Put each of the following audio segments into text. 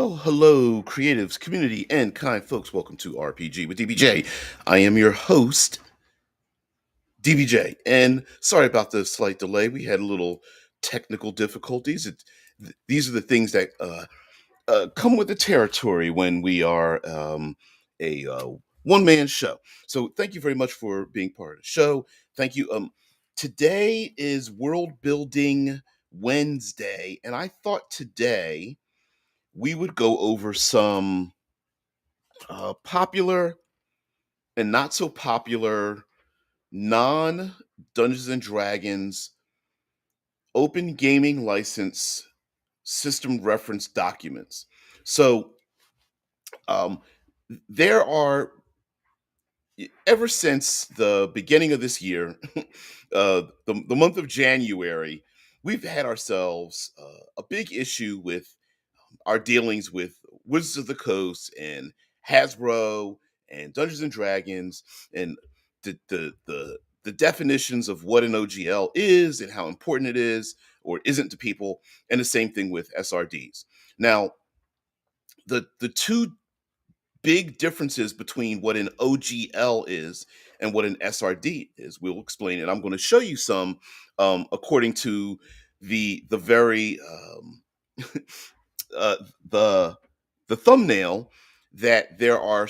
Well, hello, creatives, community, and kind folks. Welcome to RPG with DBJ. I am your host, DBJ. And sorry about the slight delay. We had a little technical difficulties. These are the things that come with the territory when we are a one man show. So thank you very much for being part of the show. Thank you. Today is World Building Wednesday, and I thought today we would go over some popular and not so popular non Dungeons and Dragons open gaming license system reference documents. So um, there are, ever since the beginning of this year, the month of January, we've had ourselves a big issue with our dealings with Wizards of the Coast and Hasbro and Dungeons and Dragons and the definitions of what an OGL is and how important it is or isn't to people, and the same thing with SRDs. Now, the two big differences between what an OGL is and what an SRD is, we'll explain it. I'm going to show you some according to the very uh, the the thumbnail, that there are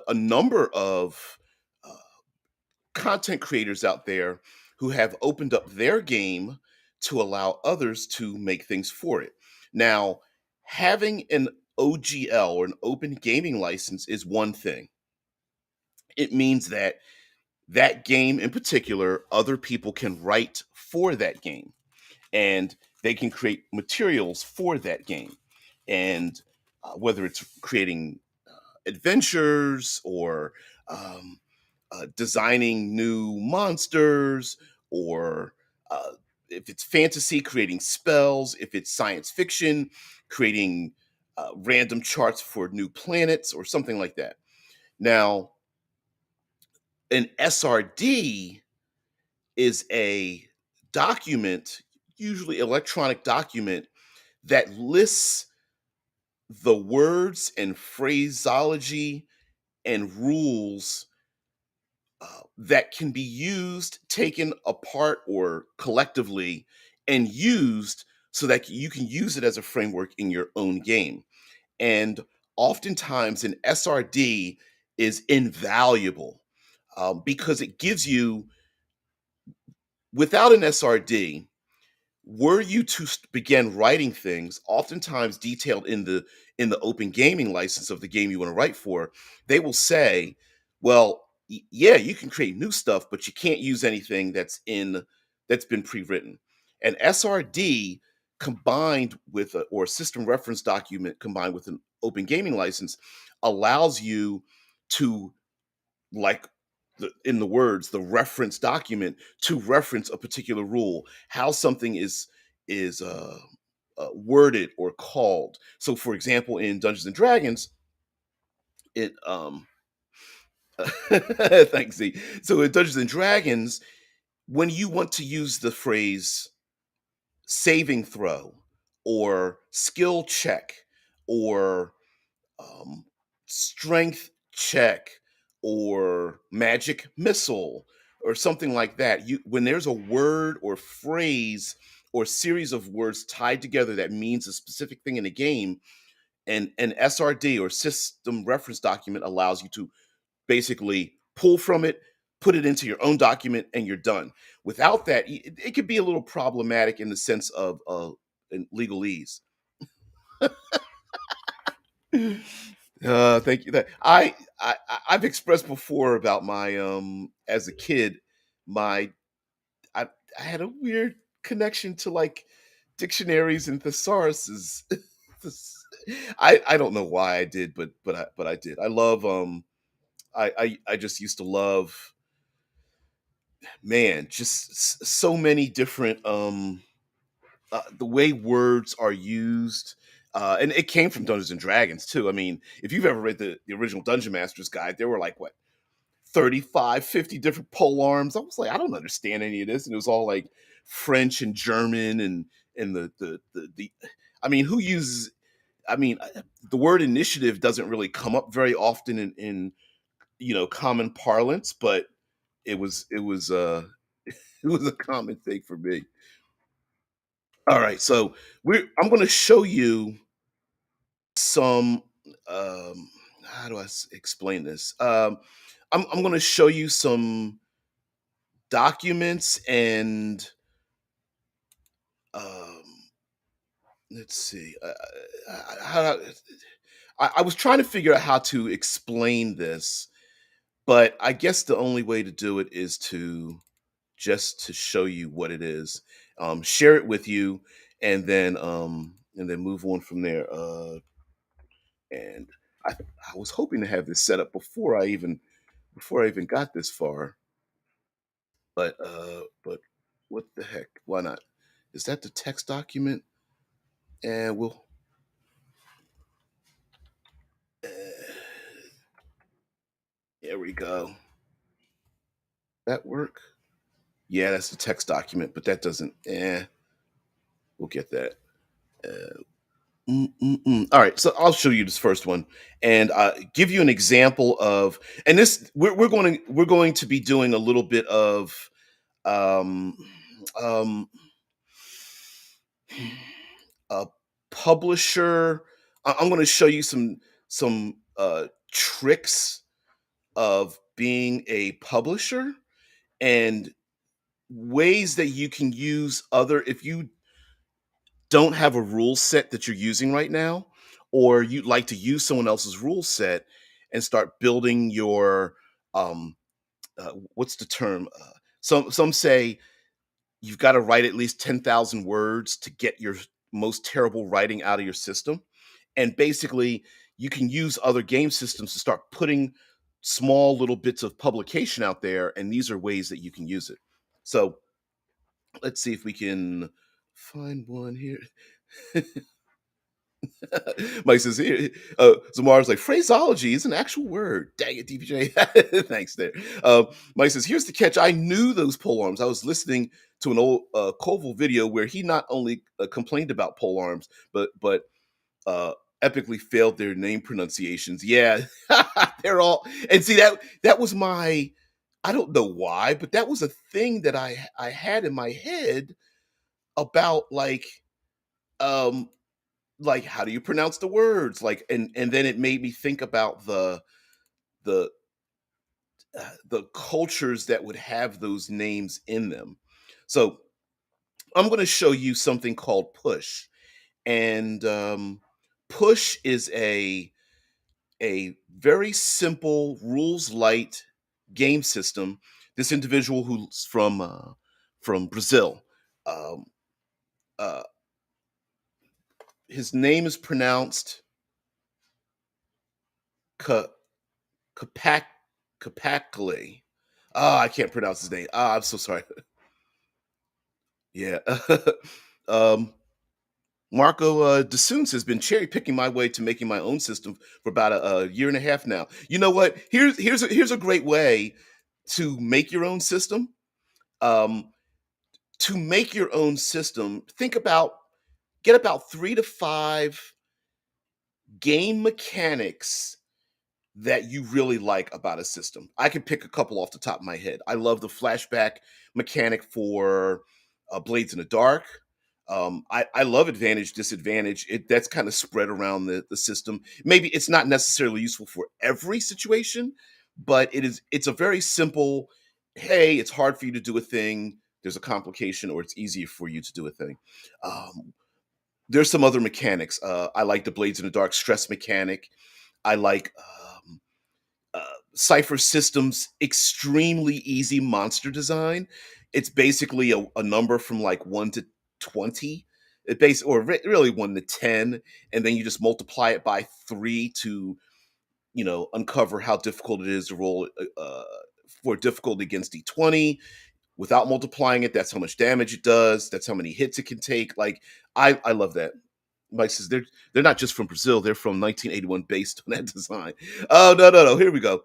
a number of uh, content creators out there who have opened up their game to allow others to make things for it. Now, having an OGL or an open gaming license is one thing. It means that that game in particular, other people can write for that game and they can create materials for that game. And whether it's creating adventures or um, designing new monsters, or if it's fantasy, creating spells, if it's science fiction, creating random charts for new planets or something like that. Now, an SRD is a document, usually electronic document, that lists the words and phraseology and rules that can be used, taken apart, or collectively and used so that you can use it as a framework in your own game. And oftentimes, an SRD is invaluable because it gives you, without an SRD, were you to begin writing things, oftentimes detailed in the open gaming license of the game you want to write for, they will say, well, yeah, you can create new stuff, but you can't use anything that's been pre-written. An SRD combined with or a system reference document combined with an open gaming license allows you to, like, in the words, the reference document, to reference a particular rule, how something is worded or called. So, for example, in Dungeons and Dragons, it thanks Z. So in Dungeons and Dragons, when you want to use the phrase saving throw or skill check or um, strength check or magic missile or something like that, you, when there's a word or phrase or series of words tied together that means a specific thing in a game, and an SRD or system reference document allows you to basically pull from it, put it into your own document, and you're done. Without that, it could be a little problematic in the sense of legalese. Thank you. That I've expressed before about my as a kid, my I I had a weird connection to, like, dictionaries and thesauruses. I don't know why I did, but I did. I love I just used to love, man, just so many different the way words are used. And it came from Dungeons and Dragons too. I mean, if you've ever read the original Dungeon Master's Guide, there were like, what, 35, 50 different pole arms. I was like, I don't understand any of this. And it was all like French and German and I mean, who uses I mean, the word initiative doesn't really come up very often in common parlance, but it was it was a common thing for me. All right, so I'm going to show you some. How do explain this? I'm going to show you some documents and um, let's see. How, I was trying to figure out how to explain this, but I guess the only way to do it is to just to show you what it is, share it with you, and then move on from there. And I was hoping to have this set up before I even got this far, but what the heck? Why not? Is that the text document? And we'll. Uh, there we go. That work? Yeah, that's the text document, but that doesn't. We'll get that. Uh, All right, so I'll show you this first one and give you an example of. And this we're going to be doing a little bit of um, um, a publisher. I'm going to show you some tricks of being a publisher and ways that you can use other if you don't have a rule set that you're using right now, or you'd like to use someone else's rule set and start building your what's the term? Some say you've got to write at least 10,000 words to get your most terrible writing out of your system. And basically, you can use other game systems to start putting small little bits of publication out there, and these are ways that you can use it. So let's see if we can find one here. Mike says here, Zamar's like, phraseology is an actual word. Dang it, DPJ. Thanks there. Mike says, here's the catch. I knew those pole arms. I was listening to an old Koval video where he not only complained about pole arms, but uh, epically failed their name pronunciations. Yeah, they're all. And see that was my. I don't know why, but that was a thing that I had in my head about um like how do you pronounce the words, like, and then it made me think about the the cultures that would have those names in them. So I'm going to show you something called push. And push is a very simple rules light game system. This individual who's from Brazil, um, uh, his name is pronounced Capac Capacally. Ah, I can't pronounce his name. Ah, I'm so sorry. Yeah. um, Marco DeSunes has been cherry picking my way to making my own system for about a year and a half now. You know what? Here's a great way to make your own system. Um, to make your own system, get about 3 to 5 game mechanics that you really like about a system. I can pick a couple off the top of my head. I love the flashback mechanic for Blades in the Dark. I love advantage disadvantage. That's kind of spread around the system. Maybe it's not necessarily useful for every situation, but it's a very simple. Hey, it's hard for you to do a thing. There's a complication, or it's easier for you to do a thing. There's some other mechanics. I like the Blades in the Dark stress mechanic. I like uh, Cypher System's extremely easy monster design. It's basically a number from like 1 to 20. Or really 1 to 10, and then you just multiply it by 3 to uncover how difficult it is to roll for difficulty against D20. Without multiplying it, that's how much damage it does. That's how many hits it can take. Like I love that. Mike says they're not just from Brazil; they're from 1981, based on that design. Oh no! Here we go.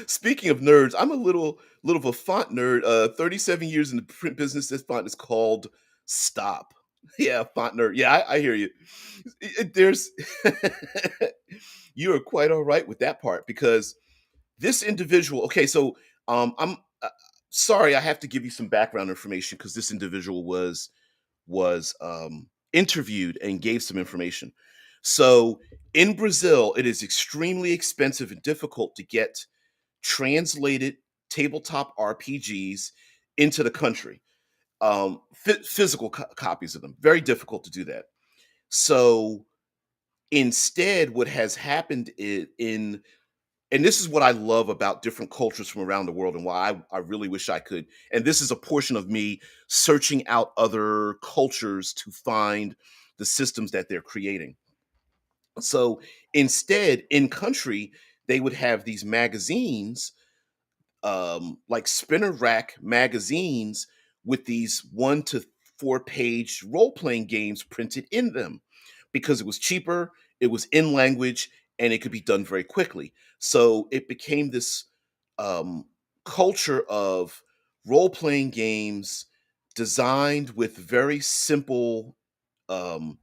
Speaking of nerds, I'm a little of a font nerd. 37 years in the print business. This font is called Stop. Yeah, font nerd. Yeah, I hear you. There's you are quite all right with that part because this individual. Okay, so I'm sorry, I have to give you some background information because this individual was interviewed and gave some information. So in Brazil, it is extremely expensive and difficult to get translated tabletop RPGs into the country. Physical copies of them, very difficult to do that. So instead, what has happened in and this is what I love about different cultures from around the world and why I really wish I could. And this is a portion of me searching out other cultures to find the systems that they're creating. So instead, in country, they would have these magazines, like spinner rack magazines with these 1 to 4 page role playing games printed in them because it was cheaper, it was in language, and it could be done very quickly. So it became this um, culture of role playing games designed with very um,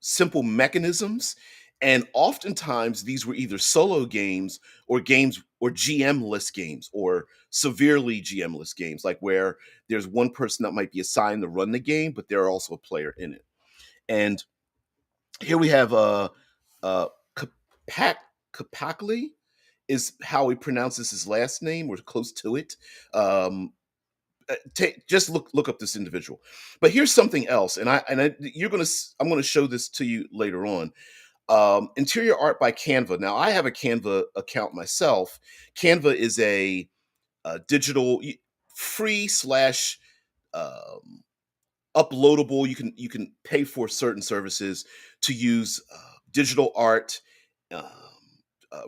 simple mechanisms. And oftentimes these were either solo games or GM-less games or severely GM-less games, like where there's one person that might be assigned to run the game, but they're also a player in it. And here we have Kapak Kapakli is how he pronounces his last name, or close to it. Um, just look up this individual. But here's something else, I'm gonna show this to you later on. Interior art by Canva. Now, I have a Canva account myself. Canva is a digital free slash um, uploadable. You can pay for certain services to use digital art, um,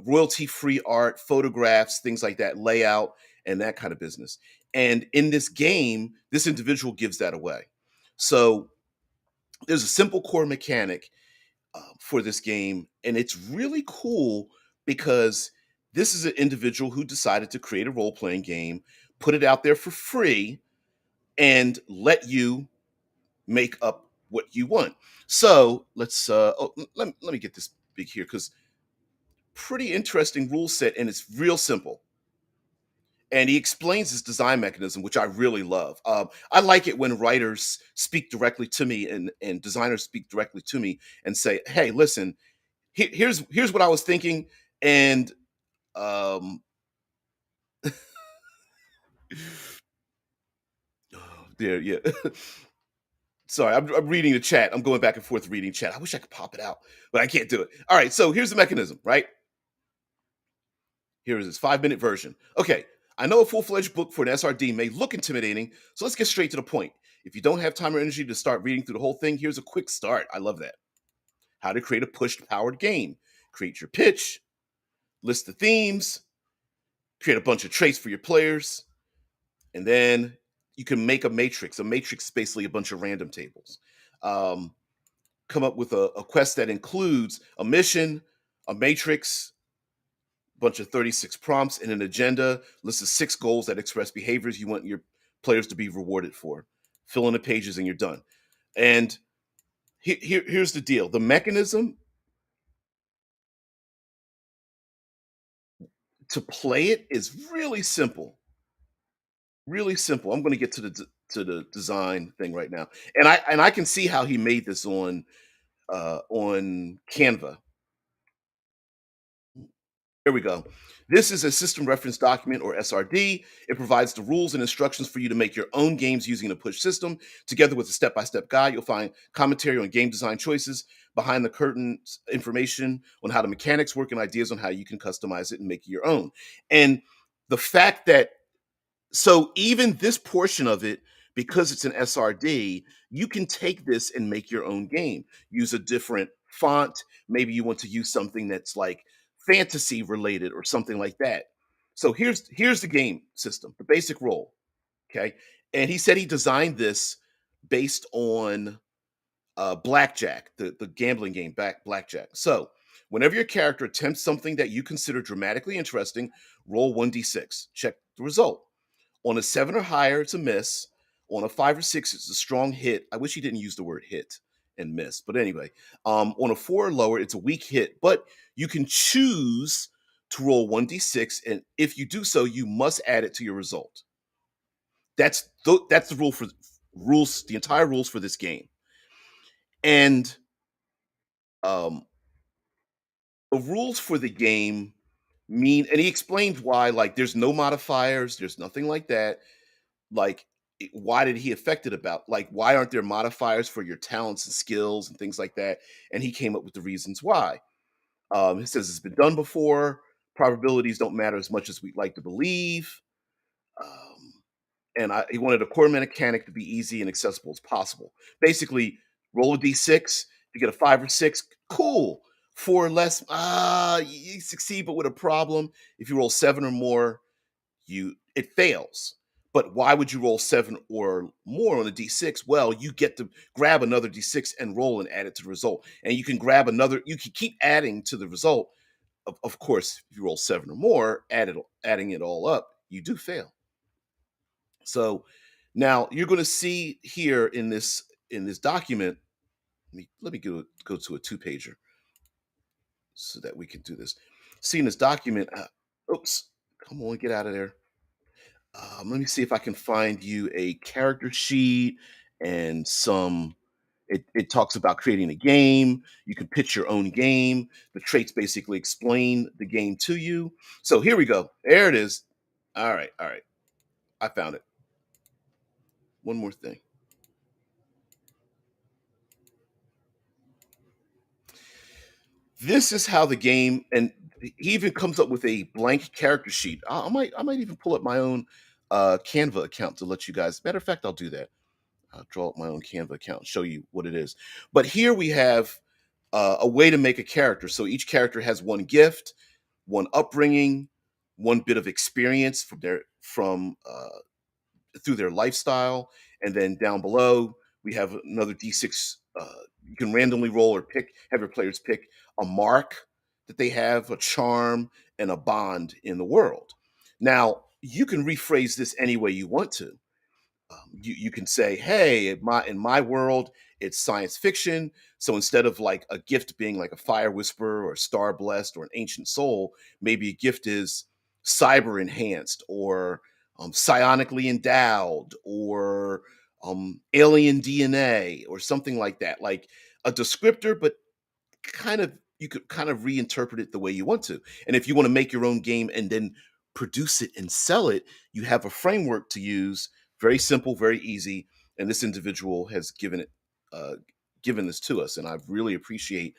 royalty free art, photographs, things like that, layout, and that kind of business. And in this game, this individual gives that away. So there's a simple core mechanic for this game, and it's really cool because this is an individual who decided to create a role playing game, put it out there for free, and let you make up what you want. So let's let me get this big here because pretty interesting rule set, and it's real simple. And he explains his design mechanism, which I really love. I like it when writers speak directly to me and designers speak directly to me and say, "Hey, listen, here's what I was thinking," and um, there, yeah. Sorry, I'm reading the chat. I'm going back and forth reading chat. I wish I could pop it out, but I can't do it. All right, so here's the mechanism, right? Here is this 5 minute version. Okay, I know a full fledged book for an SRD may look intimidating, so let's get straight to the point. If you don't have time or energy to start reading through the whole thing, here's a quick start. I love that. How to create a push powered game. Create your pitch, list the themes, create a bunch of traits for your players, and then you can make a matrix. A matrix is basically a bunch of random tables. Um, Come up with a quest that includes a mission, a matrix, bunch of 36 prompts, and an agenda. List of 6 goals that express behaviors you want your players to be rewarded for. Fill in the pages and you're done. And here's the deal: the mechanism to play it is really simple. Really simple. I'm going to get to the design thing right now, and I can see how he made this on Canva. Here we go. This is a system reference document, or SRD. It provides the rules and instructions for you to make your own games using a push system. Together with a step by step guide, you'll find commentary on game design choices, behind the curtains information on how the mechanics work, and ideas on how you can customize it and make it your own. And the fact that so even this portion of it, because it's an SRD, you can take this and make your own game. Use a different font. Maybe you want to use something that's like fantasy related or something like that. So here's the game system, the basic role. Okay. And he said he designed this based on blackjack, the gambling game, blackjack. So whenever your character attempts something that you consider dramatically interesting, roll 1d6. Check the result. On a 7 or higher, it's a miss. on a 5 or 6, it's a strong hit. I wish he didn't use the word hit and miss, but anyway, on a 4 or lower, it's a weak hit. But you can choose to roll 1d6, and if you do so, you must add it to your result. That's the rules. The entire rules for this game, and um, the rules for the game mean. And he explained why. Like, there's no modifiers. There's nothing like that. Like, why did he affect it about? Like, why aren't there modifiers for your talents and skills and things like that? And he came up with the reasons why. He says it's been done before. Probabilities don't matter as much as we'd like to believe. Um, he wanted a core mechanic to be easy and accessible as possible. Basically, roll a d6. If you get a 5 or 6, cool. 4 or less, you succeed, but with a problem. If you roll 7 or more, it fails. But why would you roll 7 or more on a d6? Well, you get to grab another d6 and roll and add it to the result. And you can grab another, you can keep adding to the result. Of course, if you roll 7 or more, adding it all up, you do fail. So now you're going to see here in this document. Let me go to a 2-pager so that we can do this. See in this document. Oops! Come on, get out of there. Let me see if I can find you a character sheet and some. It talks about creating a game. You can pitch your own game. The traits basically explain the game to you. So here we go. There it is. All right, all right. I found it. One more thing. This is how the game, and he even comes up with a blank character sheet. I might even pull up my own Canva account to let you guys. Matter of fact, I'll do that. I'll draw up my own Canva account and show you what it is. But here we have a way to make a character. So each character has one gift, one upbringing, one bit of experience from through their lifestyle, and then down below we have another d6. You can randomly roll or have your players pick a mark that they have, a charm, and a bond in the world. Now you can rephrase this any way you want to. You can say, hey, in my world, it's science fiction. So instead of like a gift being like a fire whisperer or star blessed or an ancient soul, maybe a gift is cyber enhanced or psionically endowed or alien DNA or something like that. Like a descriptor, but you could kind of reinterpret it the way you want to. And if you want to make your own game and then produce it and sell it, you have a framework to use. Very simple, very easy. And this individual has uh, given this to us, and I really appreciate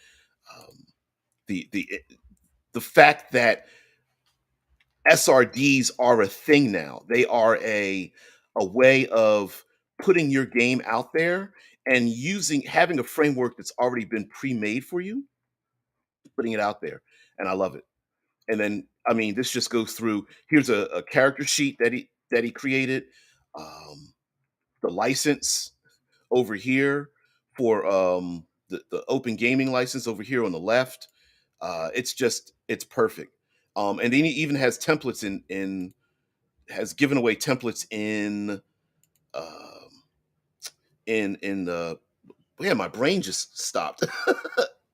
um, the fact that SRDs are a thing now. They are a way of putting your game out there and having a framework that's already been pre-made for you, putting it out there, and I love it. And then, I mean, this just goes through. Here's a character sheet that he created, the license over here for the open gaming license over here on the left. It's perfect. And then he even has templates in has given away templates um, in the yeah, my brain just stopped.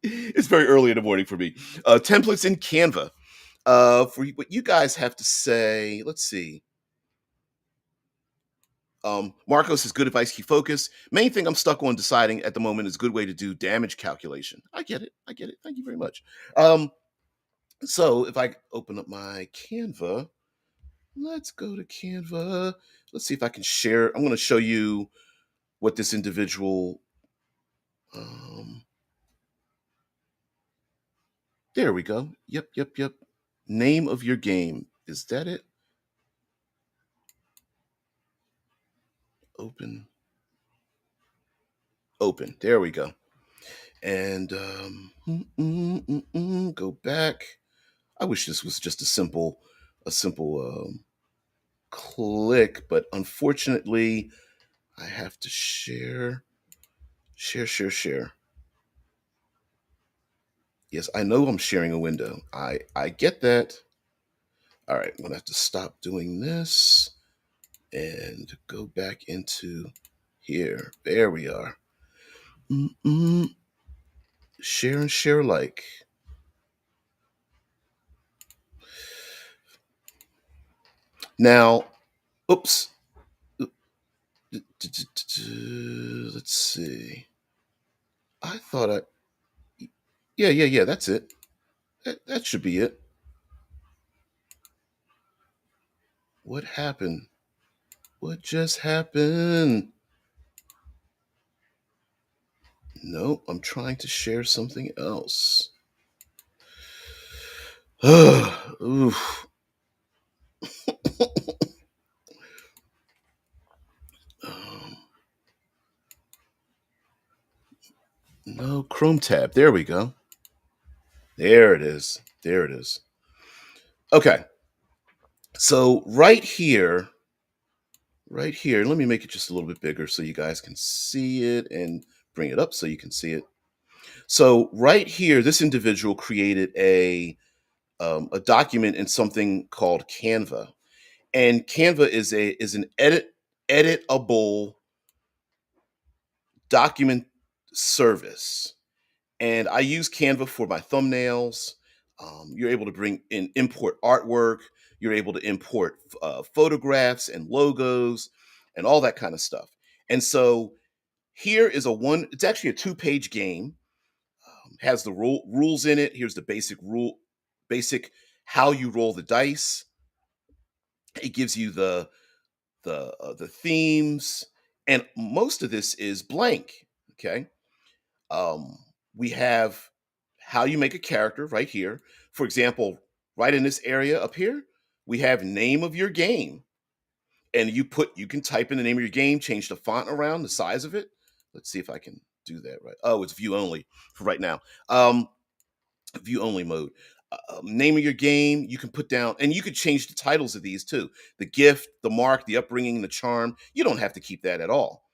It's very early in the morning for me. Templates in Canva for what you guys have to say. Let's see. Marcos is good advice, key focus. Main thing I'm stuck on deciding at the moment is good way to do damage calculation. I get it. I get it. Thank you very much. Um, so if I open up my Canva, let's go to Canva. Let's see if I can share. I'm going to show you what this individual. Um, there we go. Yep, yep, yep. Name of your game. Is that it? Open. Open. There we go. And go back. I wish this was just a simple click, but unfortunately, I have to share. Yes, I know I'm sharing a window. I get that. All right, I'm gonna have to stop doing this. and go back into here. There we are. Mm-mm. Share and share like. Now, oops. Let's see. I thought I. Yeah. That's it. That should be it. What happened? What just happened? No, I'm trying to share something else. Oof. Um, no, Chrome tab. There we go. There it is. There it is. Okay. So right here, let me make it just a little bit bigger so you guys can see it and bring it up so you can see it. So right here, this individual created a document in something called Canva, and Canva is an editable document service. And I use Canva for my thumbnails. You're able to bring in import artwork. You're able to import photographs and logos and all that kind of stuff. And so here is it's actually a two-page game. Has the rules in it. Here's the basic how you roll the dice. It gives you the themes, and most of this is blank. Okay. Um, we have how you make a character right here. For example, right in this area up here, we have name of your game. And you can type in the name of your game, change the font around, the size of it. Let's see if I can do that right. Oh, it's view only for right now. View only mode. Name of your game, you can put down, and you could change the titles of these too. The gift, the mark, the upbringing, the charm. You don't have to keep that at all.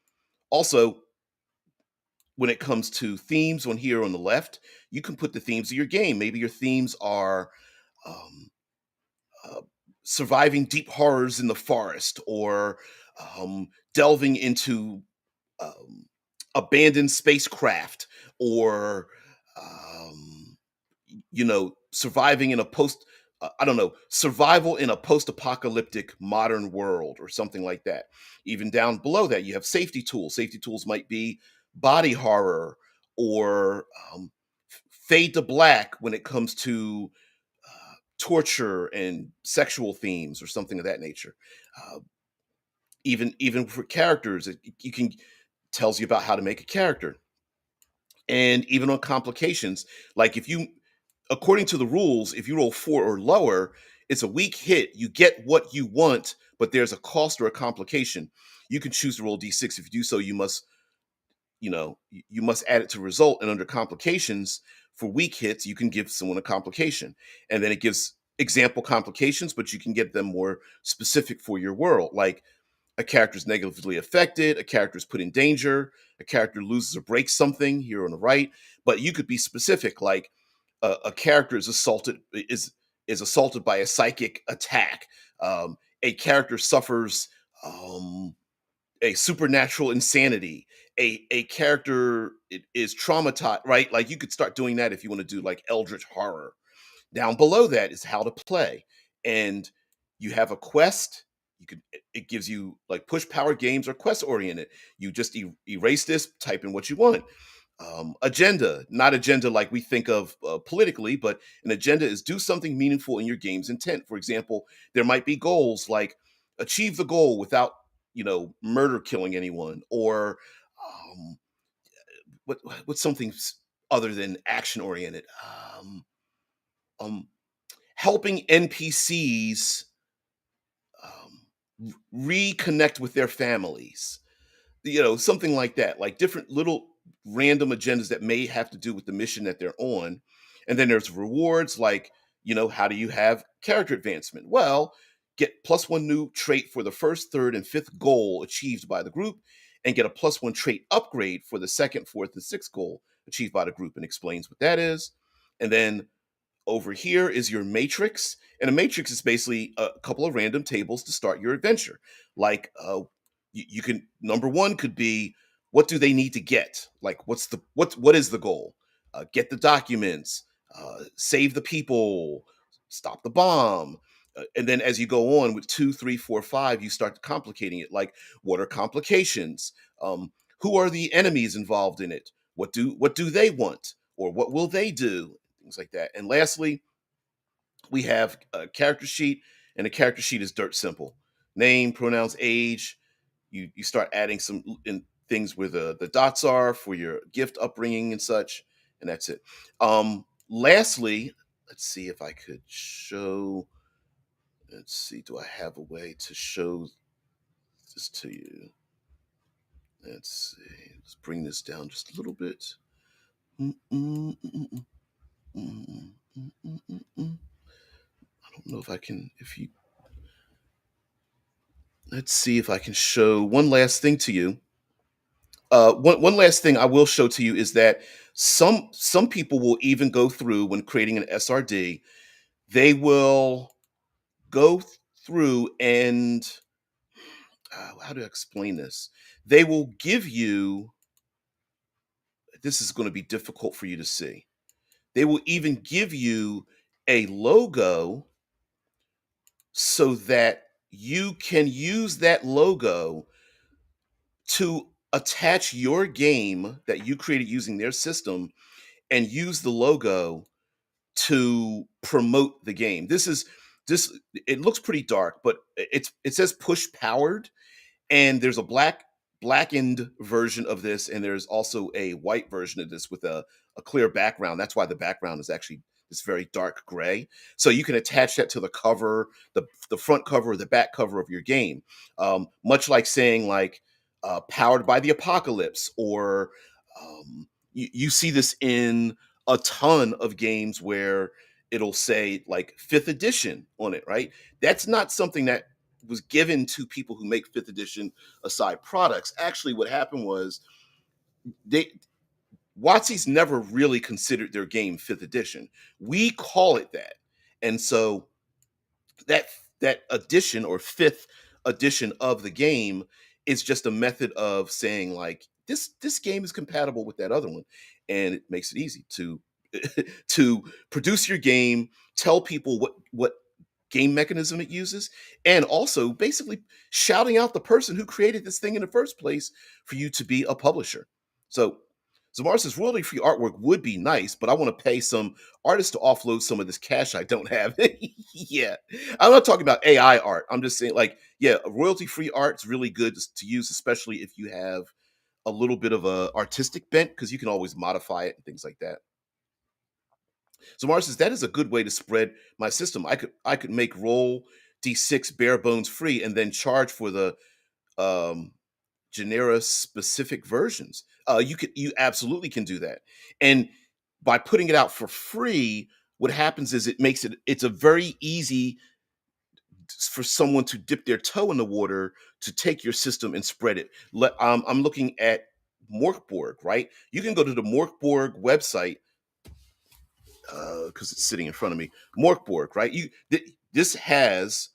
Also, when it comes to themes on here on the left, you can put the themes of your game. Maybe your themes are um, uh, surviving deep horrors in the forest, or delving into um, abandoned spacecraft, or surviving in a I don't know, survival in a post-apocalyptic modern world or something like that. Even down below that, you have safety tools. Safety tools might be body horror, or fade to black when it comes to torture and sexual themes or something of that nature. Uh, even for characters, you can tells you about how to make a character, and even on complications. Like if you, according to the rules, if you roll 4 or lower, it's a weak hit. You get what you want, but there's a cost or a complication. You can choose to roll d6. If you do so, you must add it to result. And under complications, for weak hits, you can give someone a complication, and then it gives example complications, but you can get them more specific for your world. Like a character is negatively affected, a character is put in danger, a character loses or breaks something here on the right. But you could be specific, like a character is assaulted by a psychic attack. A character suffers a supernatural insanity. A character is traumatized, right? Like you could start doing that if you want to do like eldritch horror. Down below that is how to play. And you have a quest. It gives you like push power games or quest oriented. You just erase this, type in what you want. Agenda, not agenda like we think of politically, but an agenda is do something meaningful in your game's intent. For example, there might be goals like achieve the goal without murder killing anyone, or um, what's something other than action oriented. Um, Helping NPCs reconnect with their families, something like that, like different little random agendas that may have to do with the mission that they're on. And then there's rewards, like, how do you have character advancement? Well, get +1 new trait for the first, third, and fifth goal achieved by the group, and get a +1 trait upgrade for the second, fourth, and sixth goal achieved by the group, and explains what that is. And then Over here is your matrix, and a matrix is basically a couple of random tables to start your adventure. Like you can number one could be what do they need to get? Like what is the goal? Get the documents, save the people, stop the bomb. And then as you go on with two, three, four, five, you start complicating it. Like what are complications? Who are the enemies involved in it? What do they want? Or what will they do? Things like that. And lastly, we have a character sheet, and the character sheet is dirt simple: name, pronouns, age. You start adding some things where the dots are for your gift upbringing and such, and that's it. Lastly, let's see if I could show. Let's see, do I have a way to show this to you? Let's see. Let's bring this down just a little bit. Mm, mm, mm, mm, mm, mm, mm, mm, mm. I don't know if I can. If you Let's see if I can show one last thing to you. One last thing I will show to you is that some people will even go through when creating an SRD. They will go through and how do I explain this? They will give you. This is going to be difficult for you to see. They will even give you a logo so that you can use that logo to attach your game that you created using their system and use the logo to promote the game. This it looks pretty dark, but it says push powered, and there's a blackened version of this, and there's also a white version of this with a clear background. That's why the background is actually this very dark gray. So you can attach that to the cover, the front cover or the back cover of your game. Much like saying like powered by the apocalypse, or you see this in a ton of games where it'll say like fifth edition on it, right? That's not something that was given to people who make fifth edition aside products. Actually, what happened was they WotC's never really considered their game fifth edition. We call it that, and so that that edition or fifth edition of the game is just a method of saying like this game is compatible with that other one, and it makes it easy to to produce your game, tell people what game mechanism it uses, and also basically shouting out the person who created this thing in the first place for you to be a publisher. So Zamar says royalty free artwork would be nice, but I want to pay some artists to offload some of this cash I don't have. Yeah. I'm not talking about AI art. I'm just saying, like, yeah, royalty free art is really good to use, especially if you have a little bit of a artistic bent, because you can always modify it and things like that. So Mars says that is a good way to spread my system. I could make roll d6 bare bones free and then charge for the um, genera specific versions. You absolutely can do that, and by putting it out for free, what happens is it's a very easy for someone to dip their toe in the water to take your system and spread it. I'm looking at Morkborg, right? You can go to the Morkborg website because it's sitting in front of me. Morkborg, right? This has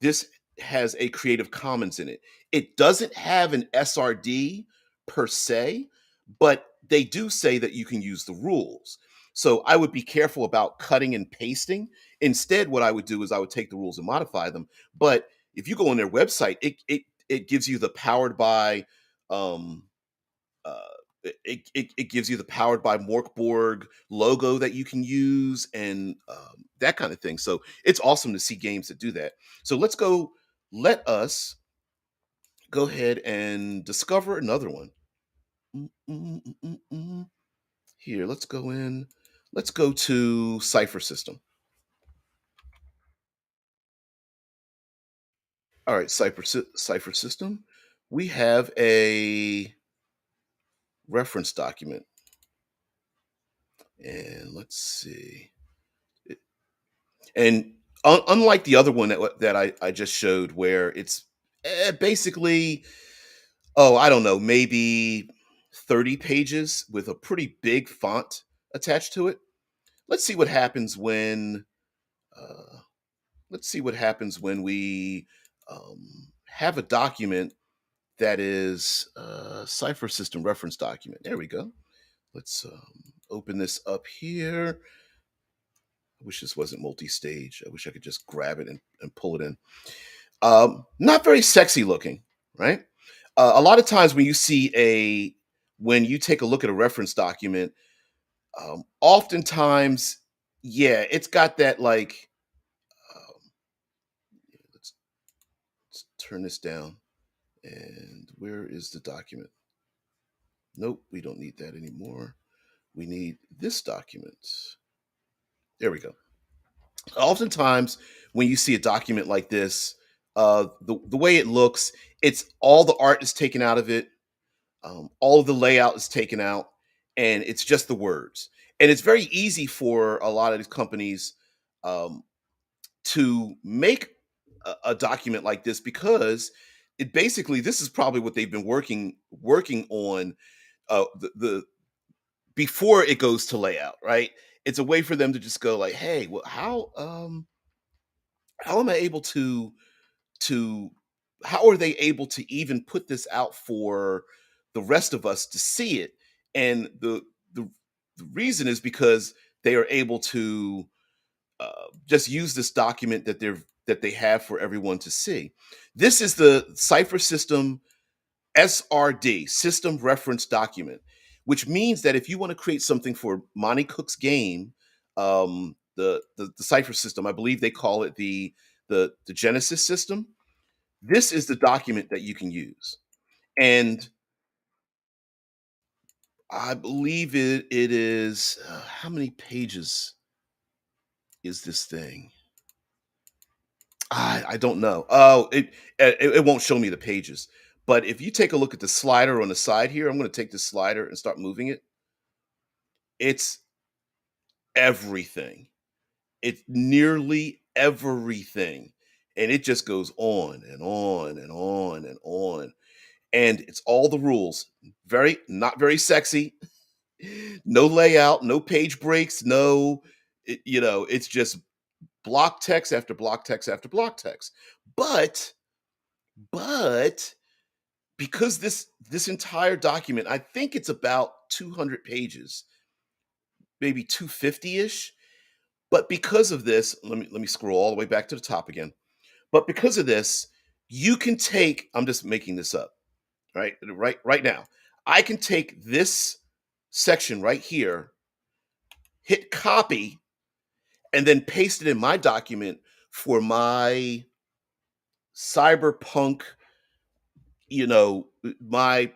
this has a Creative Commons in it. It doesn't have an SRD per se, but they do say that you can use the rules. So I would be careful about cutting and pasting. Instead, what I would do is I would take the rules and modify them. But if you go on their website, it gives you the powered by um, uh, it gives you the powered by Morkborg logo that you can use, and that kind of thing. So it's awesome to see games that do that. So let us go ahead and discover another one. Mm, mm, mm, mm, mm. Here, let's go in. Let's go to Cypher System. All right, Cypher System. We have a reference document, and let's see. And unlike the other one that I just showed, where it's basically, oh, I don't know, maybe 30 pages with a pretty big font attached to it. let's see what happens when uh, let's see what happens when we have a document that is Cypher System reference document. There we go. Let's open this up here. I wish this wasn't multi-stage. I wish I could just grab it and pull it in. Not very sexy looking, right? A lot of times when you take a look at a reference document, oftentimes, yeah, it's got that like, um, let's, let's turn this down. And where is the document? Nope, we don't need that anymore. We need this document. There we go. Oftentimes, when you see a document like this, the way it looks, it's all the art is taken out of it, all of the layout is taken out, and it's just the words. And it's very easy for a lot of these companies um, to make a document like this because it basically this is probably what they've been working on the before it goes to layout, right? It's a way for them to just go like, hey, well, how am I able to how are they able to even put this out for the rest of us to see it? And the, the reason is because they are able to just use this document that they have for everyone to see. This is the Cypher System SRD, System Reference Document, which means that if you want to create something for Monty Cook's game, the Cypher System, I believe they call it the Genesis system. This is the document that you can use, and I believe it is how many pages is this thing? I don't know. Oh, it won't show me the pages. But if you take a look at the slider on the side here, I'm going to take the slider and start moving it. It's everything. It's nearly everything. And it just goes on and on and on and on. And it's all the rules. Very not very sexy. No layout, no page breaks, no it's just block text after block text after block text. But but because this entire document, I think it's about 200 pages, maybe 250-ish. But because of this, let me scroll all the way back to the top again. But because of this, you can take, I'm just making this up, right now. I can take this section right here, hit copy, and then paste it in my document for my cyberpunk, my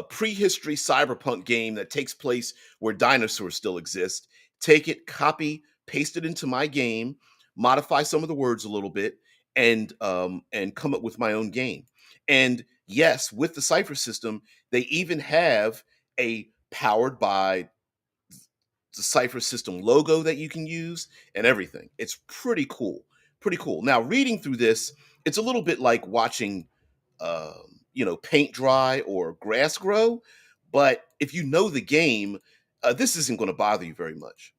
prehistory cyberpunk game that takes place where dinosaurs still exist. Take it, copy, paste it into my game, modify some of the words a little bit, and come up with my own game. And yes, with the Cypher system, they even have a powered by the Cypher System logo that you can use and everything. It's pretty cool. Pretty cool. Now, reading through this, it's a little bit like watching, paint dry or grass grow. But if you know the game, this isn't going to bother you very much,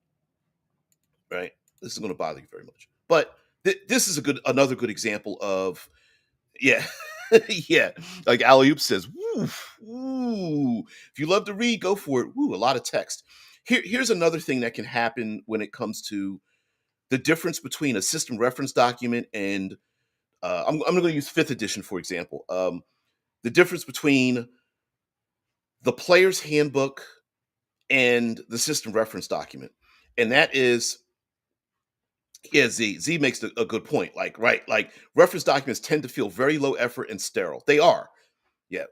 right? This is going to bother you very much. But this is another good example of, yeah, yeah. Like Alley Oop says, woo, woo. If you love to read, go for it. Woo, a lot of text. Here's another thing that can happen when it comes to the difference between a system reference document and I'm going to use fifth edition for example. The difference between the player's handbook and the system reference document, and that is, yeah, Z makes a good point. Like, right, like reference documents tend to feel very low effort and sterile. They are, yeah.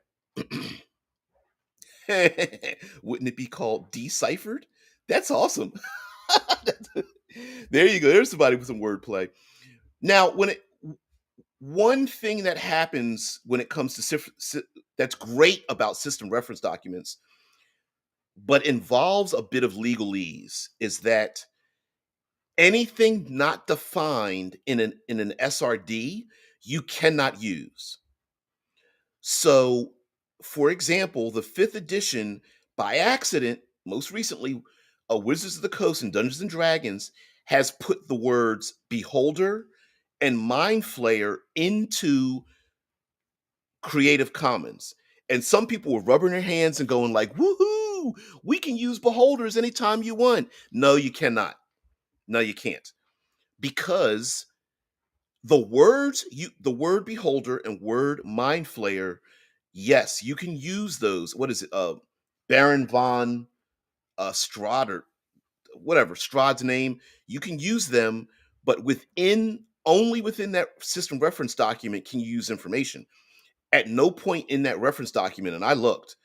Wouldn't it be called deciphered? That's awesome. There you go. There's somebody with some wordplay. Now, one thing that happens when it comes to that's great about system reference documents, but involves a bit of legalese, is that anything not defined in an SRD you cannot use. So, for example, the fifth edition, by accident, most recently, Wizards of the Coast and Dungeons and Dragons has put the words beholder and mind flayer into Creative Commons. And some people were rubbing their hands and going like, "Woohoo! We can use beholders anytime you want." No, you cannot. No, you can't. Because the word beholder and word mind flayer, yes, you can use those. What is it? Baron von Strahd, whatever, Strahd's name. You can use them, but only within that system reference document can you use information. At no point in that reference document, and I looked,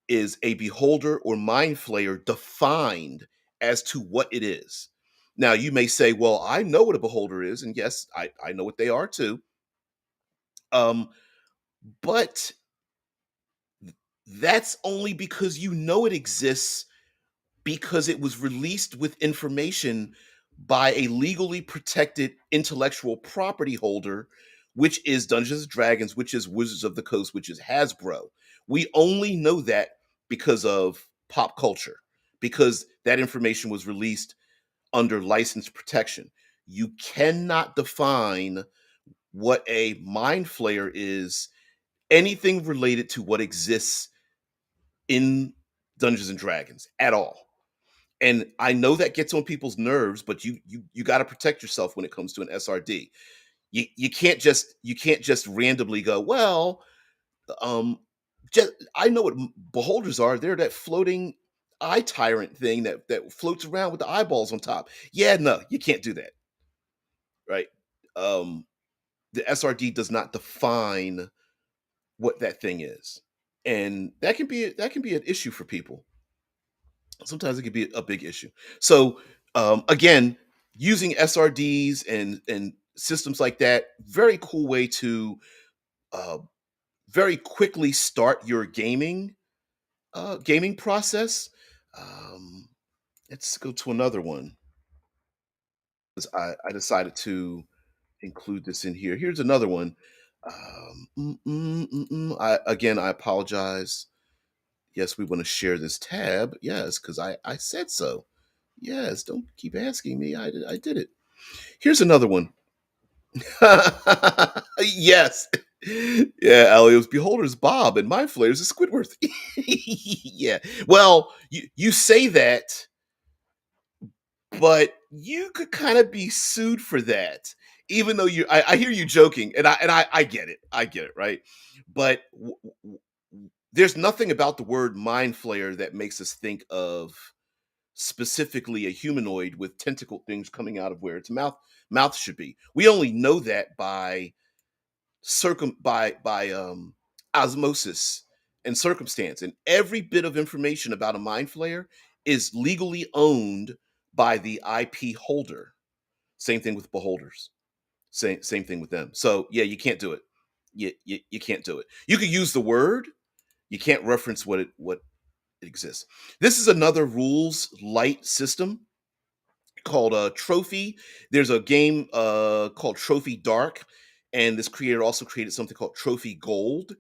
is a beholder or mind flayer defined as to what it is. Now you may say, well, I know what a beholder is, and yes, I know what they are too. Um, but that's only because you know it exists because it was released with information by a legally protected intellectual property holder, which is Dungeons and Dragons, which is Wizards of the Coast, which is Hasbro. We only know that because of pop culture, because that information was released under license protection. You cannot define what a mind flayer is, anything related to what exists in Dungeons and Dragons at all. And I know that gets on people's nerves, but you got to protect yourself when it comes to an SRD. You can't just randomly go, well, um, just I know what beholders are. They're that floating eye tyrant thing that floats around with the eyeballs on top. Yeah, no, you can't do that, right? Um, the SRD does not define what that thing is, and that can be an issue for people. Sometimes it can be a big issue. So again, using SRDs and systems like that, very cool way to uh, very quickly start your gaming process. Um, let's go to another one because I decided to include this in here. Here's another one. I apologize. Yes, we want to share this tab. Yes, because I said so. Yes, don't keep asking me. I did it. Here's another one. Yes. Yeah, Elio's Beholder's Bob and Mind Flayers is Squidward. Yeah. Well, you say that, but you could kind of be sued for that. Even though I hear you joking, and I get it. I get it, right? But there's nothing about the word mind flayer that makes us think of specifically a humanoid with tentacle things coming out of where its mouth should be. We only know that by osmosis and circumstance, and every bit of information about a mind flayer is legally owned by the IP holder. Same thing with beholders. Same thing with them. So yeah, you can't do it. You can't do it. You could use the word. You can't reference what it exists. This is another rules light system called Trophy. There's a game called Trophy Dark, and this creator also created something called Trophy Gold,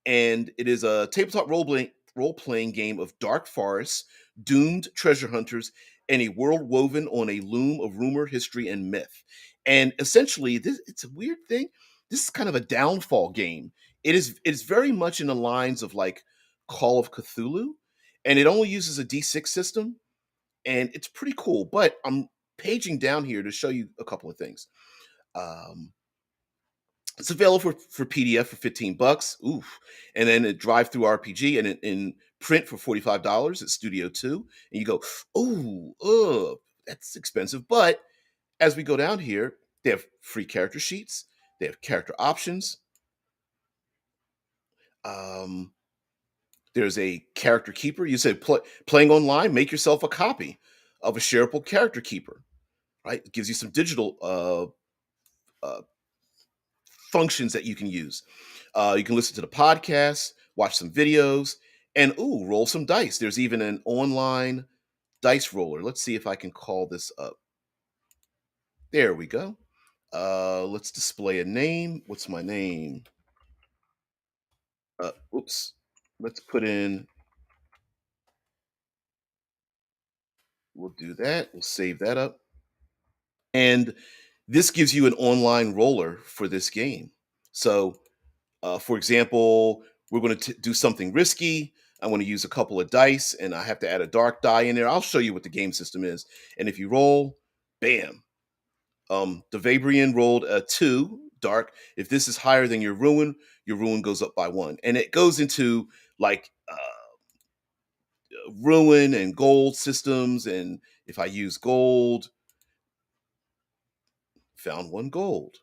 and it is a tabletop role playing game of dark forests, doomed treasure hunters, and a world woven on a loom of rumor, history, and myth. And essentially, this it's a weird thing. This is kind of a downfall game. It's very much in the lines of like Call of Cthulhu, and it only uses a D6 system, and it's pretty cool. But I'm paging down here to show you a couple of things. Um, it's available for PDF for 15 bucks. Oof. And then a drive through RPG and in print for $45 at Studio 2. And you go, that's expensive. But as we go down here, they have free character sheets, they have character options. Um, there's a character keeper. You say playing online, make yourself a copy of a shareable character keeper, right? It gives you some digital uh, functions that you can use. You can listen to the podcast, watch some videos, and roll some dice. There's even an online dice roller. Let's see if I can call this up. There we go. Let's display a name. What's my name? Oops. Let's put in we'll do that. We'll save that up. And this gives you an online roller for this game. So, for example, we're going to do something risky. I want to use a couple of dice and I have to add a dark die in there. I'll show you what the game system is. And if you roll, bam, the Vabrian rolled a 2 dark. If this is higher than your ruin goes up by 1. And it goes into like ruin and gold systems. And if I use gold, found 1 gold.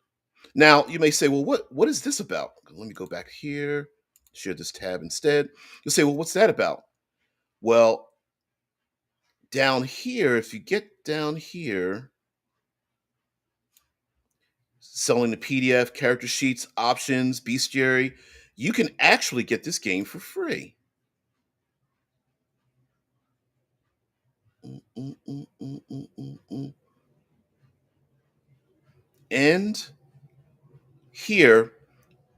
Now, you may say, well, what is this about? Let me go back here, share this tab instead. You'll say, well, what's that about? Well, down here, if you get down here, selling the PDF, character sheets, options, bestiary, you can actually get this game for free. Mm, mm, mm, mm, mm, mm, mm. And here,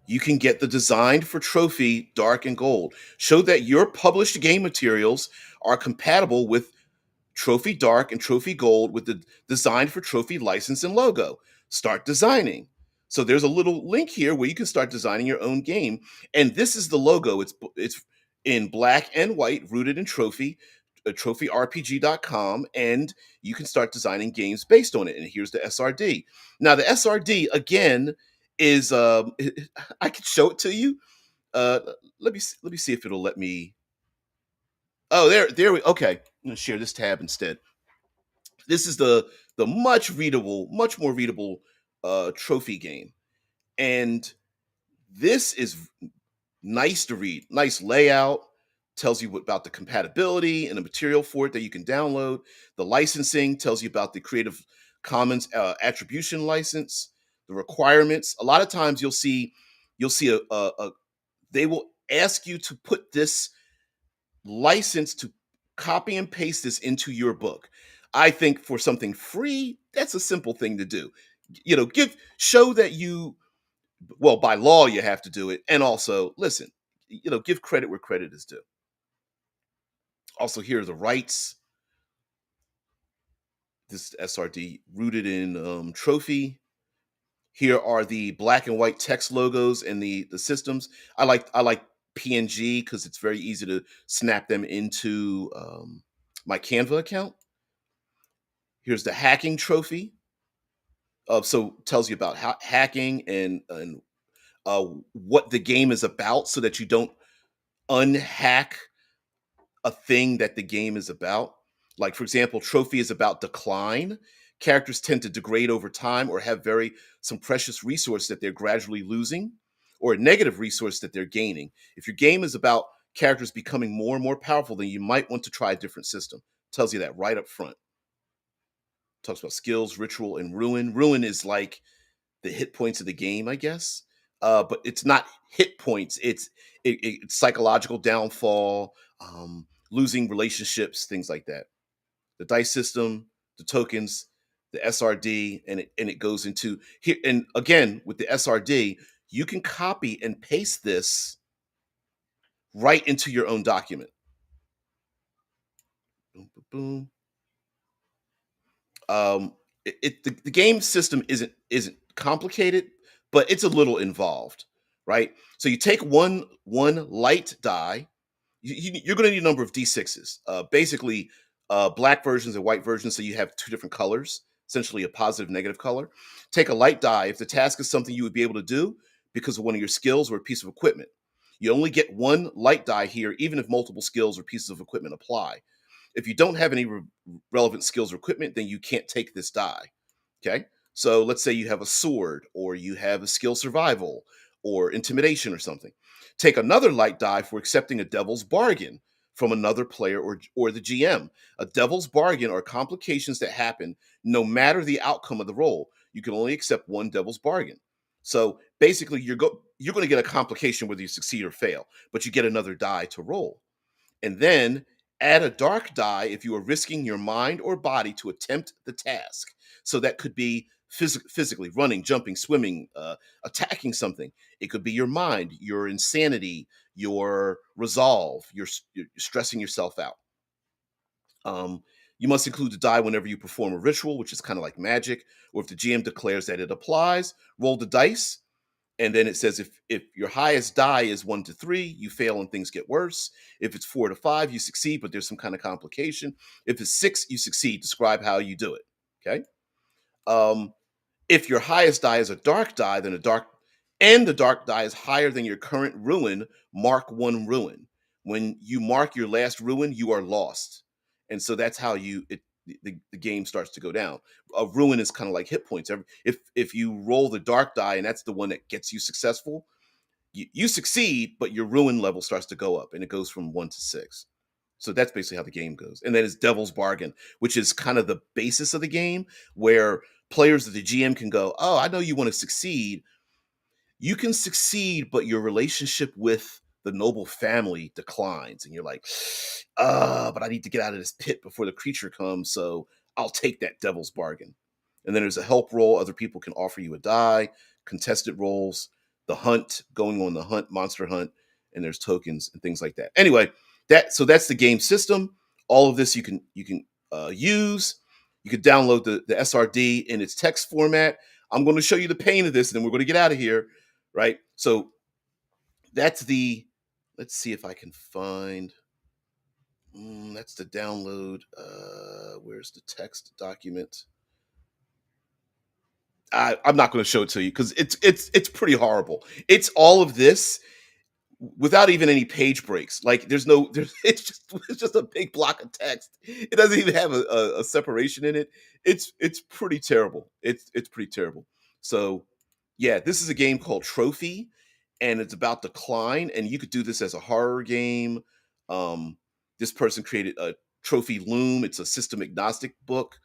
you can get the designed for trophy dark and gold. Show that your published game materials are compatible with Trophy Dark and Trophy Gold with the Designed for Trophy license and logo. Start designing. So there's a little link here where you can start designing your own game. And this is the logo. It's in black and white, rooted in Trophy, trophyrpg.com, and you can start designing games based on it. And here's the SRD. Now the SRD again is I can show it to you. Uh, let me see if it'll let me. Oh, there we. Okay, I'm gonna share this tab instead. This is the much more readable trophy game, and this is nice to read. Nice layout, tells you about the compatibility and the material for it that you can download. The licensing tells you about the Creative Commons attribution license, the requirements. A lot of times you'll see a they will ask you to put this license to copy and paste this into your book. I think for something free, that's a simple thing to do. You know, show that you, well, by law you have to do it, and also listen, you know, give credit where credit is due. Also, here are the rights. This SRD rooted in Trophy. Here are the black and white text logos and the systems. I like PNG because it's very easy to snap them into my Canva account. Here's the hacking trophy. So tells you about hacking and what the game is about, so that you don't unhack a thing that the game is about. Like for example, trophy is about decline. Characters tend to degrade over time or have some precious resource that they're gradually losing, or a negative resource that they're gaining. If your game is about characters becoming more and more powerful, then you might want to try a different system. Tells you that right up front. Talks about skills, ritual, and ruin. Ruin is like the hit points of the game, I guess. But it's not hit points. It's psychological downfall, losing relationships, things like that. The dice system, the tokens, the SRD, and it goes into here. And again, with the SRD, you can copy and paste this right into your own document. Boom, boom, boom. The game system isn't complicated, but it's a little involved, right? So you take one light die. You're going to need a number of d6s. Basically, black versions and white versions, so you have two different colors, essentially a positive, negative color. Take a light die if the task is something you would be able to do because of one of your skills or a piece of equipment. You only get one light die here, even if multiple skills or pieces of equipment apply. If you don't have any relevant skills or equipment, then you can't take this die. Okay. So let's say you have a sword, or you have a skill survival or intimidation or something. Take another light die for accepting a devil's bargain from another player or the GM. A devil's bargain are complications that happen no matter the outcome of the roll. You can only accept one devil's bargain. So basically, you're going to get a complication whether you succeed or fail, but you get another die to roll. And then add a dark die if you are risking your mind or body to attempt the task. So that could be physically running, jumping, swimming, attacking something. It could be your mind, your insanity, your resolve. You're stressing yourself out. You must include the die whenever you perform a ritual, which is kind of like magic, or if the GM declares that it applies. Roll the dice, and then it says if your highest die is 1 to 3, you fail and things get worse. If it's 4 to 5, you succeed, but there's some kind of complication. If it's 6, you succeed. Describe how you do it. Okay. Um, if your highest die is a dark die, then the dark die is higher than your current ruin, mark 1 ruin. When you mark your last ruin, you are lost. And so that's how the game starts to go down. A ruin is kind of like hit points. If you roll the dark die and that's the one that gets you successful, you succeed, but your ruin level starts to go up and it goes from 1 to 6. So that's basically how the game goes. And then it's Devil's Bargain, which is kind of the basis of the game, where players of the GM can go, "Oh, I know you want to succeed. You can succeed, but your relationship with the noble family declines." And you're like, but I need to get out of this pit before the creature comes, so I'll take that Devil's Bargain. And then there's a help roll. Other people can offer you a die, contested rolls, the hunt, going on the hunt, monster hunt, and there's tokens and things like that. Anyway, that's the game system. All of this you can use. You can download the SRD in its text format. I'm going to show you the pain of this, and then we're going to get out of here, right? So that's the. Let's see if I can find. That's the download. Where's the text document? I'm not going to show it to you because it's pretty horrible. It's all of this without even any page breaks. Like there's it's just a big block of text. It doesn't even have a separation in it. It's pretty terrible. It's pretty terrible. So yeah, this is a game called Trophy, and it's about decline. And you could do this as a horror game. Um, this person created a Trophy Loom. It's a system agnostic book.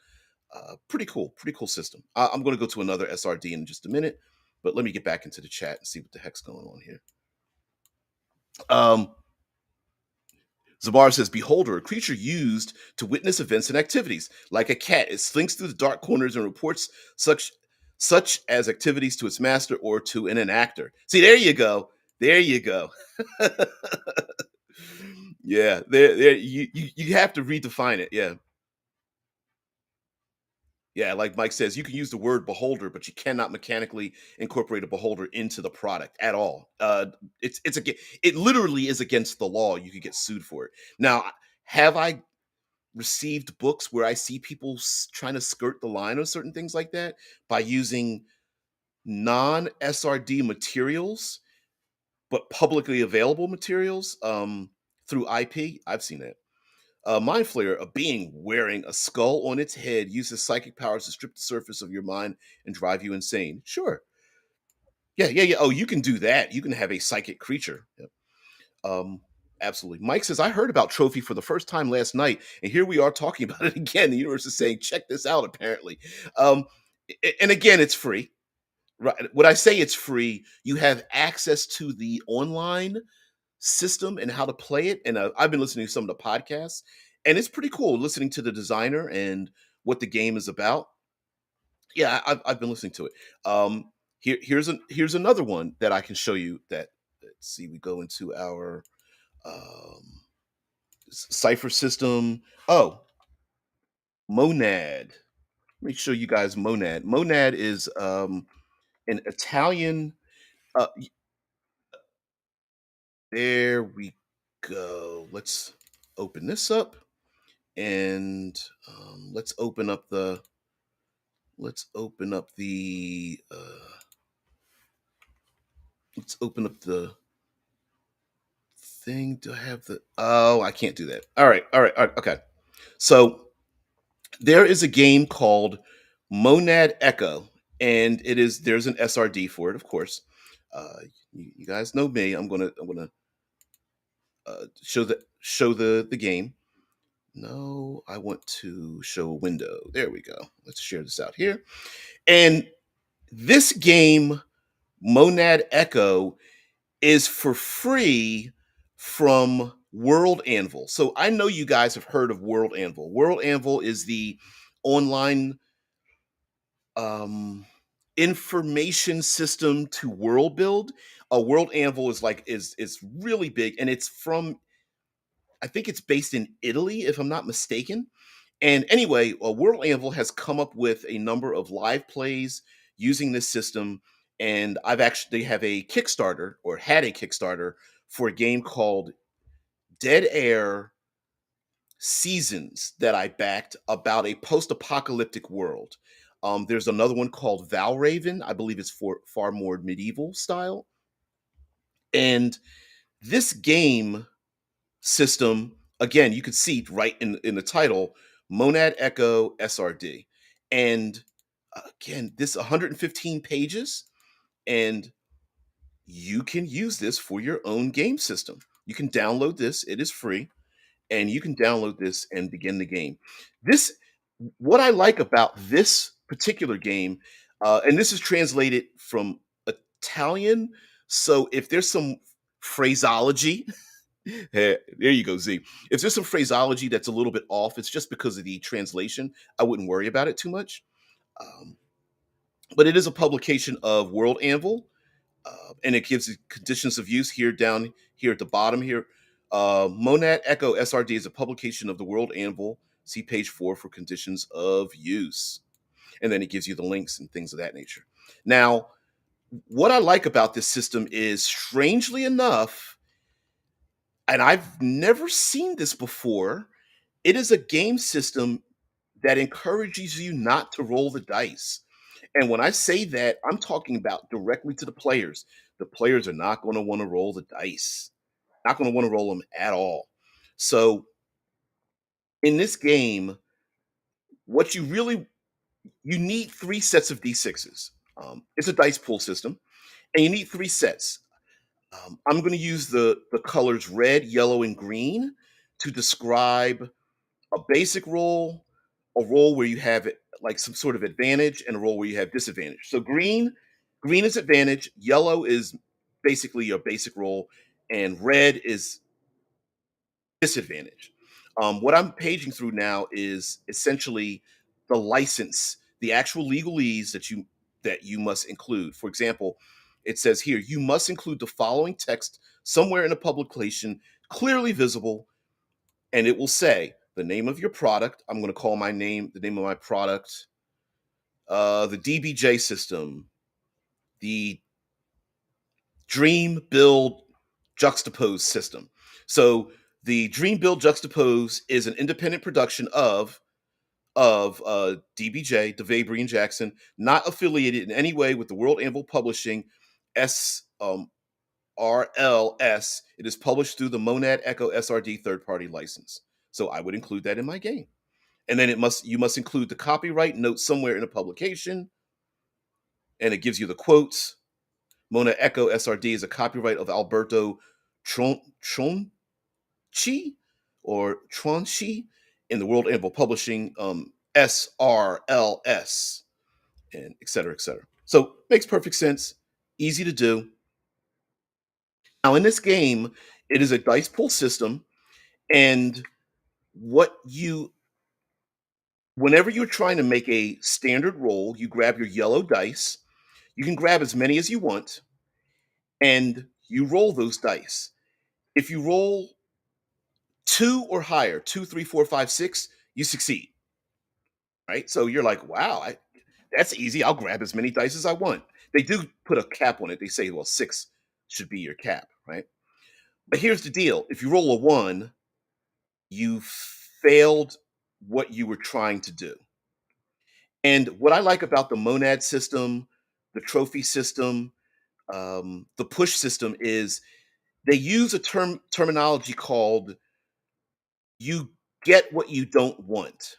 Pretty cool system. I'm going to go to another SRD in just a minute, but let me get back into the chat and see what the heck's going on here. Um, Zabar says, Beholder, a creature used to witness events and activities. Like a cat, it slinks through the dark corners and reports such as activities to its master or to an enactor. See, there you go. There you go. Yeah, there you have to redefine it. Yeah. Yeah, like Mike says, you can use the word beholder, but you cannot mechanically incorporate a beholder into the product at all. It literally is against the law. You could get sued for it. Now, have I received books where I see people trying to skirt the line on certain things like that by using non SRD materials, but publicly available materials through IP? I've seen that. Mind Flayer, a being wearing a skull on its head, uses psychic powers to strip the surface of your mind and drive you insane. Sure. Yeah, yeah, yeah. Oh, you can do that. You can have a psychic creature. Yep. Um, Absolutely. Mike says, I heard about Trophy for the first time last night, and here we are talking about it again. The universe is saying, check this out, apparently. Um, and again, it's free. Right. When I say it's free, you have access to the online system and how to play it. And I've been listening to some of the podcasts, and it's pretty cool listening to the designer and what the game is about. Yeah, I've been listening to it. Here's another one that I can show you. That let's see, we go into our um, Cypher System. Oh, Monad. Let me show you guys Monad. Monad is an Italian. Uh, there we go. Let's open this up. And let's open up the let's open up the thing. Do I have the oh, I can't do that. All right, okay. So there is a game called Monad Echo, and there's an SRD for it, of course. You guys know me. I'm gonna show the game. No, I want to show a window. There we go. Let's share this out here. And this game, Monad Echo, is for free from World Anvil. So I know you guys have heard of World Anvil. World Anvil is the online um, information system to world build. A World Anvil is really big, and it's from I think it's based in Italy, if I'm not mistaken. And anyway, World Anvil has come up with a number of live plays using this system, and I've actually they have a Kickstarter or had a Kickstarter for a game called Dead Air Seasons that I backed about a post-apocalyptic world. There's another one called Valraven. I believe it's for far more medieval style. And this game system, again, you could see right in the title, Monad Echo SRD. And again, this 115 pages, and you can use this for your own game system. You can download this, it is free, and you can download this and begin the game. This, what I like about this particular game, and this is translated from Italian. So if there's some phraseology, there you go, Z. If there's some phraseology that's a little bit off, it's just because of the translation. I wouldn't worry about it too much. Um, but it is a publication of World Anvil, and it gives the conditions of use here down here at the bottom here. Monad Echo SRD is a publication of the World Anvil. See page 4 for conditions of use. And then it gives you the links and things of that nature. Now, what I like about this system is, strangely enough, and I've never seen this before, it is a game system that encourages you not to roll the dice. And when I say that, I'm talking about directly to the players. The players are not going to want to roll the dice, not going to want to roll them at all. So in this game, what you really you need 3 sets of d6s. It's a dice pool system, and you need 3 sets. I'm going to use the colors red, yellow, and green to describe a basic roll, a roll where you have it like some sort of advantage, and a roll where you have disadvantage. So green is advantage, yellow is basically your basic roll, and red is disadvantage. What I'm paging through now is essentially the license, the actual legalese that you must include. For example, it says here you must include the following text somewhere in a publication, clearly visible, and it will say the name of your product. I'm going to call the name of my product, the DBJ system, the Dream Build Juxtapose system. So the Dream Build Juxtapose is an independent production of DBJ, DeVabry and Jackson, not affiliated in any way with the World Anvil Publishing RLS. It is published through the Monad Echo SRD third-party license. So I would include that in my game. And then you must include the copyright note somewhere in a publication, and it gives you the quotes. Mona Echo SRD is a copyright of Alberto Tronchi or Tronchi in the World Anvil Publishing, SRLS, and et cetera, et cetera. So makes perfect sense, easy to do. Now in this game, it is a dice pool system, and what you whenever you're trying to make a standard roll, you grab your yellow dice. You can grab as many as you want, and you roll those dice. If you roll 2 or higher, 2, 3, 4, 5, 6, you succeed. Right? So you're like, wow, that's easy. I'll grab as many dice as I want. They do put a cap on it. They say, well, 6 should be your cap, right? But here's the deal: if you roll a 1, you failed what you were trying to do. And what I like about the monad system, the trophy system, the push system is they use a terminology called "you get what you don't want."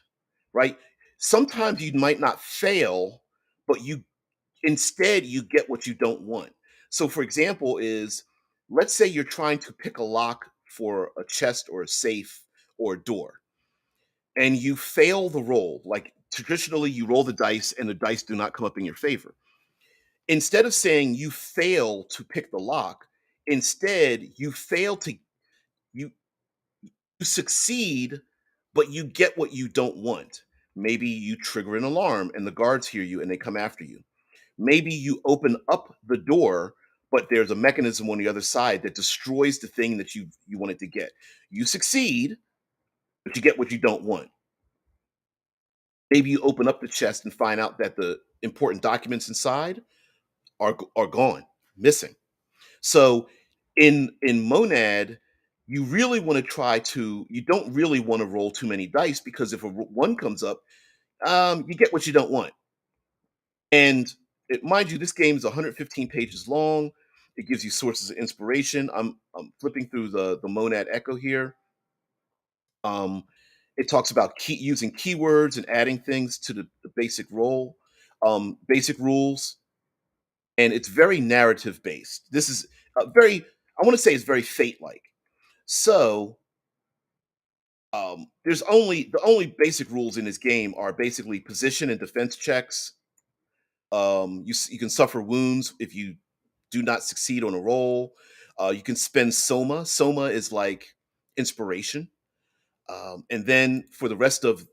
Right? Sometimes you might not fail, but instead you get what you don't want. So, for example, is let's say you're trying to pick a lock for a chest or a safe or a door, and you fail the roll. Like traditionally, you roll the dice, and the dice do not come up in your favor. Instead of saying you fail to pick the lock, instead you you succeed, but you get what you don't want. Maybe you trigger an alarm and the guards hear you and they come after you. Maybe you open up the door, but there's a mechanism on the other side that destroys the thing that you wanted to get. You succeed, but you get what you don't want. Maybe you open up the chest and find out that the important documents inside are gone, missing. So in Monad, you really want to try to you don't really want to roll too many dice because if one comes up, you get what you don't want. And mind you, this game is 115 pages long. It gives you sources of inspiration. I'm flipping through the Monad Echo here. Um, it talks about using keywords and adding things to the basic role, basic rules, and it's very narrative based. This is very, I want to say, it's very fate like. So there's only the only basic rules in this game are basically position and defense checks. You can suffer wounds if you do not succeed on a roll. You can spend soma. Soma is like inspiration. And then for the rest of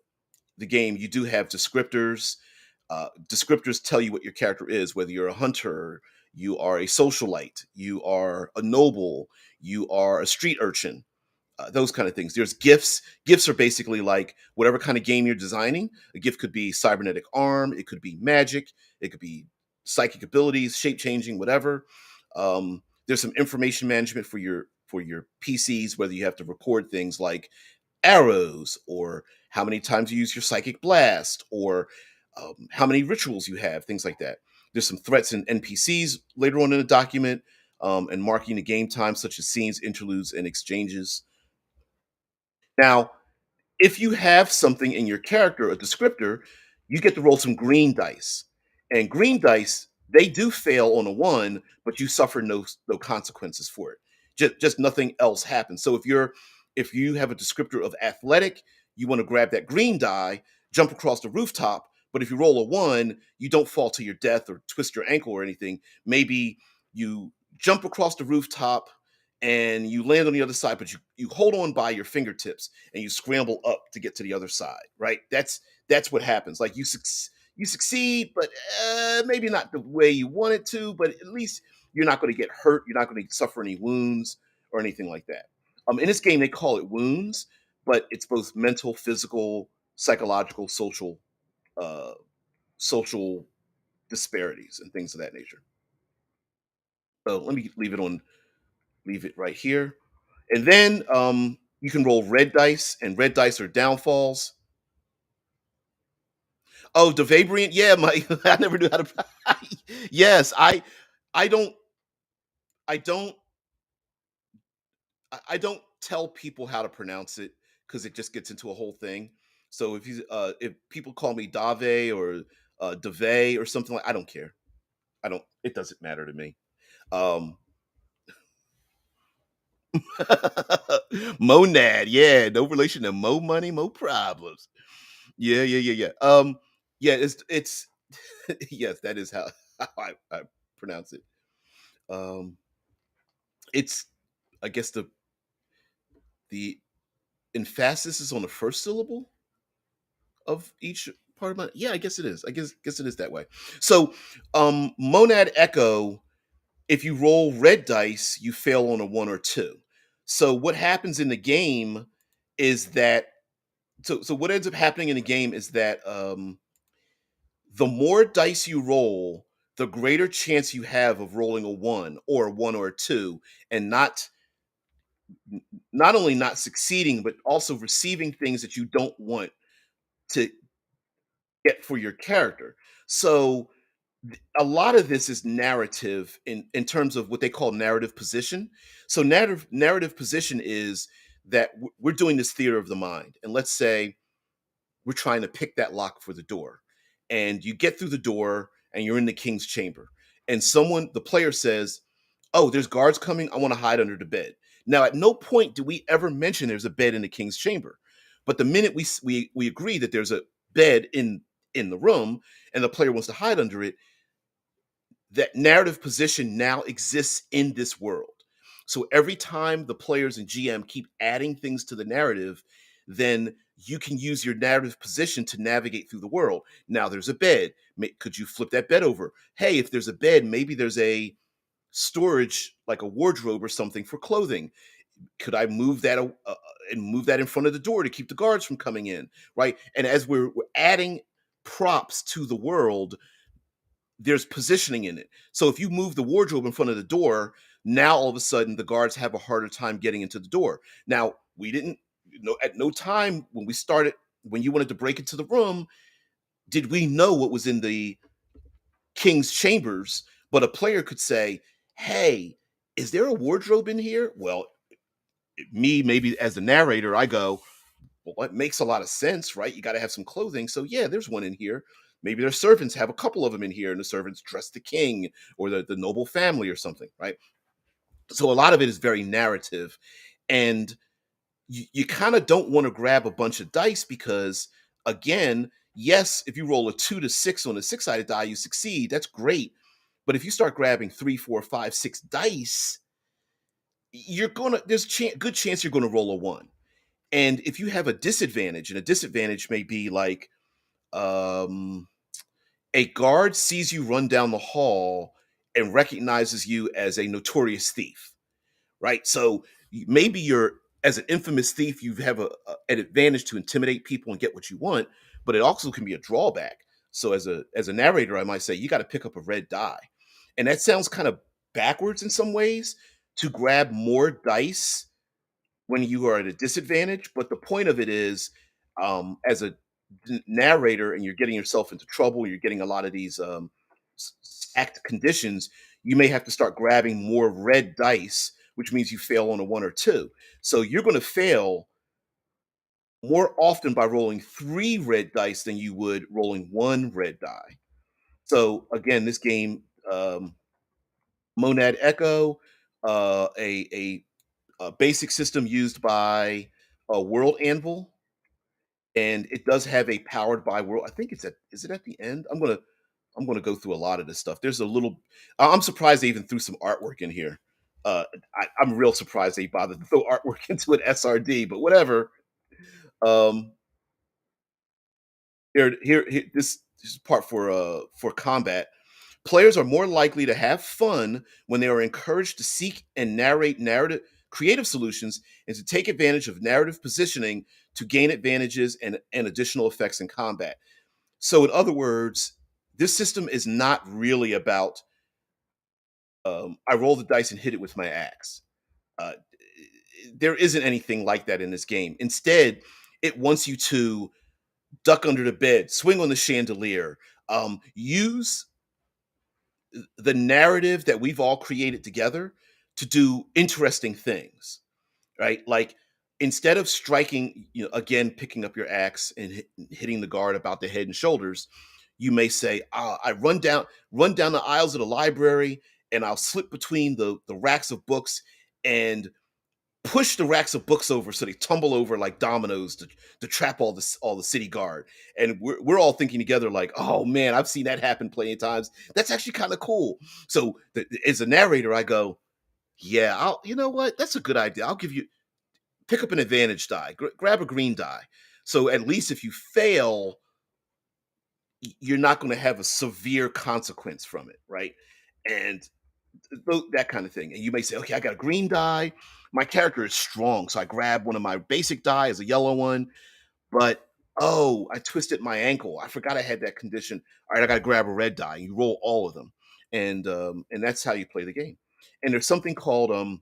the game, you do have descriptors. Descriptors tell you what your character is, whether you're a hunter, you are a socialite, you are a noble, you are a street urchin, those kind of things. There's gifts. Gifts are basically like whatever kind of game you're designing. A gift could be cybernetic arm, it could be magic, it could be psychic abilities, shape changing, whatever. There's some information management for your PCs, whether you have to record things like arrows or how many times you use your psychic blast or how many rituals you have, things like that. There's some threats and NPCs later on in the document, and marking the game time, such as scenes, interludes, and exchanges. Now, if you have something in your character, a descriptor, you get to roll some green dice. And green dice, they do fail on a one, but you suffer no consequences for it. Just nothing else happens. So if you have a descriptor of athletic, you want to grab that green die, jump across the rooftop. But if you roll a one, you don't fall to your death or twist your ankle or anything. Maybe you jump across the rooftop and you land on the other side, but you hold on by your fingertips and you scramble up to get to the other side, right? That's what happens. Like you succeed, but maybe not the way you want it to, but at least you're not going to get hurt. You're not going to suffer any wounds or anything like that. In this game, they call it wounds, but it's both mental, physical, psychological, uh, social disparities and things of that nature. So let me leave it right here. And then you can roll red dice, and red dice are downfalls. Oh, Devabrian, yeah, my I never knew how to. Yes, I don't, I don't, I don't tell people how to pronounce it because it just gets into a whole thing. So if people call me Dave or Dave or something like, I don't care. I don't. It doesn't matter to me. Um, Monad, yeah, no relation to Mo money, Mo problems. Yeah, yeah, yeah, yeah. Yeah, it's yes, that is how I pronounce it. Um, it's I guess the emphasis is on the first syllable of each part of my. Yeah, I guess it is. I guess it is that way. So, Monad Echo. If you roll red dice, you fail on a one or two. So what happens in the game is that so what ends up happening in the game is that the more dice you roll, the greater chance you have of rolling a one or a two, and not only not succeeding, but also receiving things that you don't want to get for your character. So a lot of this is narrative in terms of what they call narrative position. So narrative position is that we're doing this theater of the mind, and let's say we're trying to pick that lock for the door. And you get through the door and you're in the king's chamber. And the player says, "Oh, there's guards coming. I want to hide under the bed." Now, at no point do we ever mention there's a bed in the king's chamber. But the minute we agree that there's a bed in the room and the player wants to hide under it, that narrative position now exists in this world. So every time the players and GM keep adding things to the narrative, then you can use your narrative position to navigate through the world. Now there's a bed. Could you flip that bed over? Hey, if there's a bed, maybe there's a storage like a wardrobe or something for clothing. Could I move that and move that in front of the door to keep the guards from coming in, right? And as we're adding props to the world, there's positioning in it. So if you move the wardrobe in front of the door, now all of a sudden the guards have a harder time getting into the door. Now, we didn't know at no time when we started, when you wanted to break into the room, did we know what was in the king's chambers, but a player could say, "Hey, is there a wardrobe in here?" Well, me, maybe as the narrator, I go, "Well, it makes a lot of sense, right? You got to have some clothing. So, yeah, there's one in here. Maybe their servants have a couple of them in here, and the servants dress the king or the noble family or something, right?" So, a lot of it is very narrative. And you kind of don't want to grab a bunch of dice because, again, yes, if you roll a 2 to 6 on a six-sided die, you succeed. That's great. But if you start grabbing 3, 4, 5, 6 dice, you're gonna there's good chance you're gonna roll a one. And if you have a disadvantage, and a disadvantage may be like, um, a guard sees you run down the hall and recognizes you as a notorious thief, right? So maybe you're, as an infamous thief, you have an advantage to intimidate people and get what you want, but it also can be a drawback. So as a narrator, I might say you got to pick up a red die, and that sounds kind of backwards in some ways, to grab more dice when you are at a disadvantage. But the point of it is, as a narrator, and you're getting yourself into trouble, you're getting a lot of these stacked conditions, you may have to start grabbing more red dice, which means you fail on a one or two. So you're going to fail more often by rolling 3 red dice than you would rolling 1 red die. So again, this game, Monad Echo, a basic system used by World Anvil, and it does have a powered by world. I think it's at, is it at the end? I'm gonna go through a lot of this stuff. There's a little. I'm surprised they even threw some artwork in here. I'm real surprised they bothered to throw artwork into an SRD, but whatever. Um, this is part for combat. Players are more likely to have fun when they are encouraged to seek and narrate narrative creative solutions and to take advantage of narrative positioning to gain advantages and additional effects in combat. So, in other words, this system is not really about, I roll the dice and hit it with my axe. Uh, there isn't anything like that in this game. Instead, it wants you to duck under the bed, swing on the chandelier, use the narrative that we've all created together to do interesting things, right? Like, instead of striking, again, picking up your axe and hitting the guard about the head and shoulders, you may say, I run down the aisles of the library, and I'll slip between the racks of books and push the racks of books over so they tumble over like dominoes to trap all the city guard. And we're all thinking together like, oh man, I've seen that happen plenty of times. That's actually kind of cool. So as a narrator, I go, yeah, you know what, that's a good idea. I'll give you, pick up an advantage die, grab a green die, so at least if you fail, you're not going to have a severe consequence from it, right? And that kind of thing. And you may say, okay, I got a green die. My character is strong. So I grab one of my basic die as a yellow one, but oh, I twisted my ankle. I forgot I had that condition. All right, I got to grab a red die. You roll all of them. And that's how you play the game. And there's something called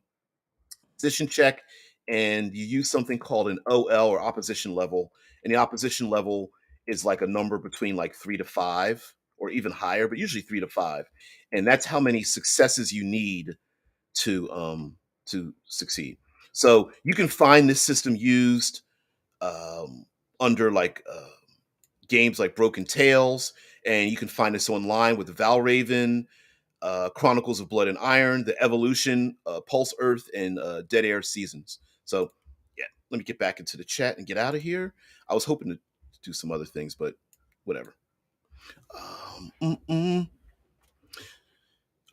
position check, and you use something called an OL, or opposition level. And the opposition level is like a number between like 3 to 5 or even higher, but usually 3 to 5. And that's how many successes you need to succeed. So you can find this system used um, under like games like Broken Tales, and you can find this online with Valraven, Chronicles of Blood and Iron, The Evolution, Pulse Earth, and Dead Air Seasons. So yeah, let me get back into the chat and get out of here. I was hoping to do some other things, but whatever.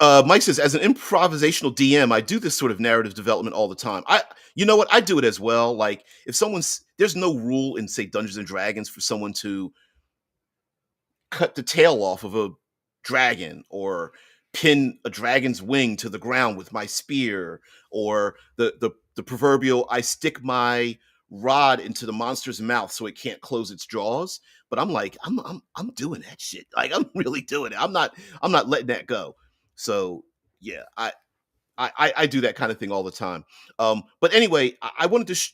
Mike says, as an improvisational DM, I do this sort of narrative development all the time. You know what? I do it as well. Like, if there's no rule in, say, Dungeons and Dragons for someone to cut the tail off of a dragon, or pin a dragon's wing to the ground with my spear, or the proverbial, I stick my rod into the monster's mouth so it can't close its jaws. but I'm like, I'm doing that shit. Like I'm really doing it. I'm not letting that go. So yeah, I do that kind of thing all the time. But anyway, I wanted to.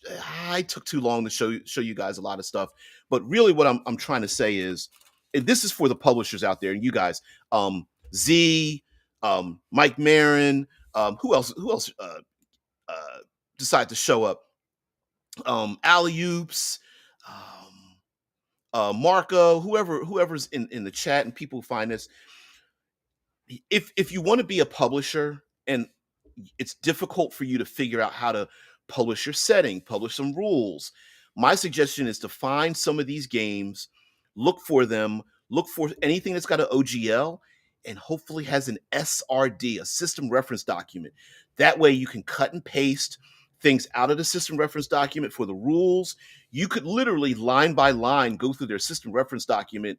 I took too long to show you guys a lot of stuff. But really, what I'm trying to say is, and this is for the publishers out there and you guys. Z, Mike Marin, who else uh, decided to show up? Alley oops. Marco, whoever's in the chat and people who find this, if you want to be a publisher and it's difficult for you to figure out how to publish your setting, publish some rules, my suggestion is to find some of these games, look for them, look for anything that's got an OGL and hopefully has an SRD, a system reference document. That way you can cut and paste things out of the system reference document for the rules. You could literally line by line go through their system reference document,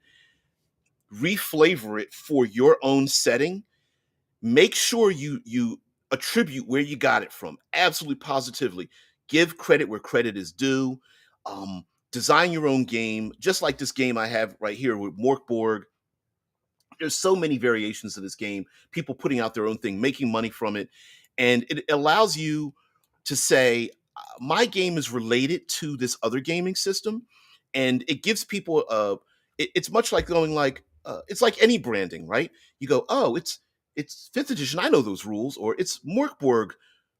reflavor it for your own setting. Make sure you attribute where you got it from. Absolutely positively. Give credit where credit is due. Design your own game, just like this game I have right here with Morkborg. There's so many variations of this game, people putting out their own thing, making money from it, and it allows you to say my game is related to this other gaming system, and it gives people it's much like going like it's like any branding, right? You go, oh, it's fifth edition, I know those rules, or it's Morkborg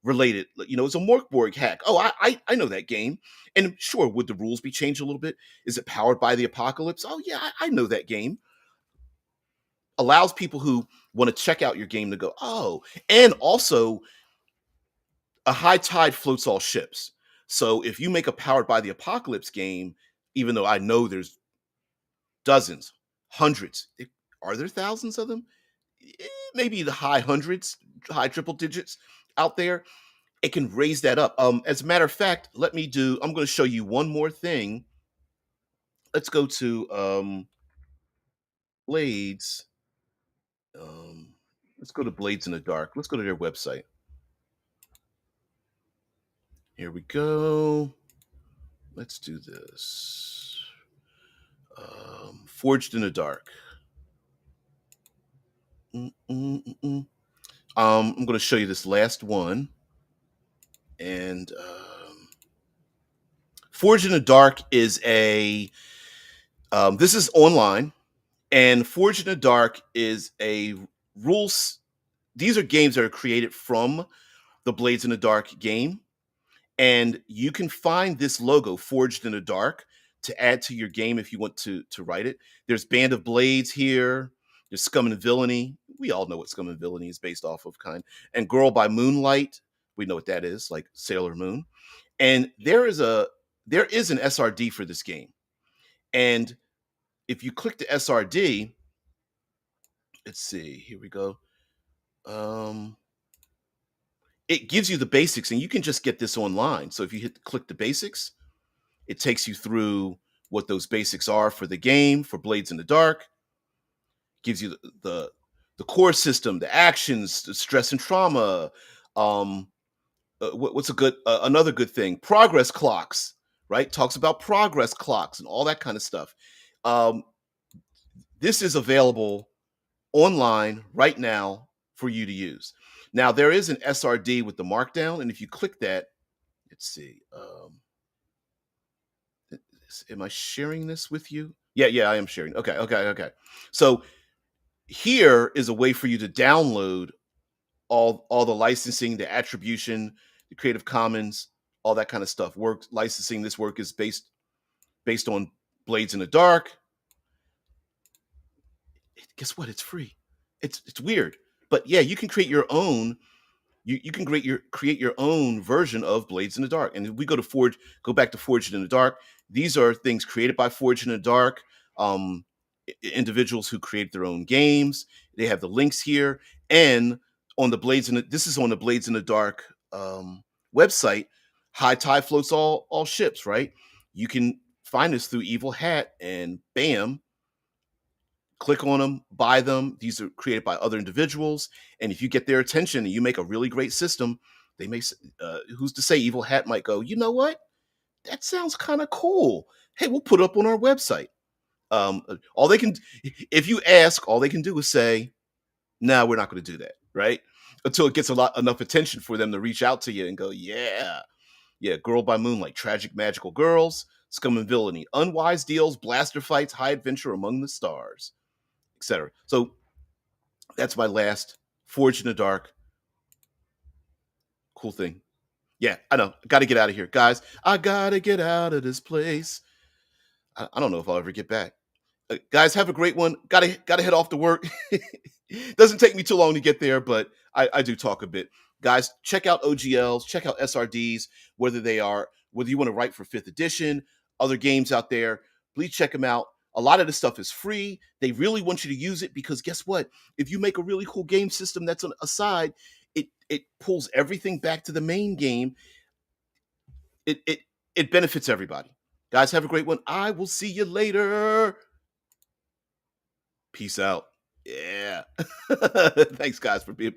related, it's a Morkborg hack. Oh, I know that game. And sure, would the rules be changed a little bit? Is it powered by the apocalypse? Oh yeah, I know that game. Allows people who want to check out your game to go, oh, and also a high tide floats all ships. So if you make a powered by the apocalypse game, even though I know there's dozens, hundreds, are there thousands of them? Maybe the high hundreds, high triple digits out there. It can raise that up. As a matter of fact, I'm going to show you one more thing. Let's go to Blades. Let's go to Blades in the Dark. Let's go to their website. Here we go. Let's do this. Forged in the Dark. I'm going to show you this last one. And Forged in the Dark is this is online. And Forged in the Dark is a rules. These are games that are created from the Blades in the Dark game. And you can find this logo, Forged in the Dark, to add to your game if you want to write it. There's Band of Blades here. There's Scum and Villainy. We all know what Scum and Villainy is based off of, kind. And Girl by Moonlight. We know what that is, like Sailor Moon. And there is an SRD for this game. And if you click the SRD, let's see, here we go. It gives you the basics, and you can just get this online. So if you click the basics, it takes you through what those basics are for the game, for Blades in the Dark. Gives you the core system, the actions, the stress and trauma. What's another good thing? Progress clocks, right? Talks about progress clocks and all that kind of stuff. This is available online right now for you to use. Now there is an SRD with the markdown, and if you click that, let's see. Am I sharing this with you? Yeah, I am sharing. Okay. So here is a way for you to download all the licensing, the attribution, the Creative Commons, all that kind of stuff. Work licensing. This work is based on Blades in the Dark. Guess what? It's free. It's weird, but yeah, you can create your own. You can create your own version of Blades in the Dark. And if we go back to Forged in the Dark. These are things created by Forged in the Dark. Individuals who create their own games. They have the links here, and on the this is on the Blades in the Dark website. High tide floats all ships, right? You can find this through Evil Hat, and bam, click on them, buy them. These are created by other individuals, and if you get their attention and you make a really great system, they may. Who's to say Evil Hat might go, you know what? That sounds kind of cool. Hey, we'll put it up on our website. All they can, if you ask, all they can do is say, "No, we're not going to do that," right? Until it gets enough attention for them to reach out to you and go, "Yeah, yeah, Girl by Moonlight, tragic magical girls, scum and villainy, unwise deals, blaster fights, high adventure among the stars, etc." So that's my last Forge in the Dark. Cool thing. Yeah, I know. Got to get out of here, guys. I gotta get out of this place. I don't know if I'll ever get back. Guys, have a great one. Gotta head off to work. Doesn't take me too long to get there, but I do talk a bit. Guys, check out OGLs, check out SRDs, whether you want to write for fifth edition, other games out there, please check them out. A lot of this stuff is free. They really want you to use it because guess what? If you make a really cool game system that's on a side, it pulls everything back to the main game. It benefits everybody. Guys, have a great one. I will see you later. Peace out. Yeah. Thanks, guys, for being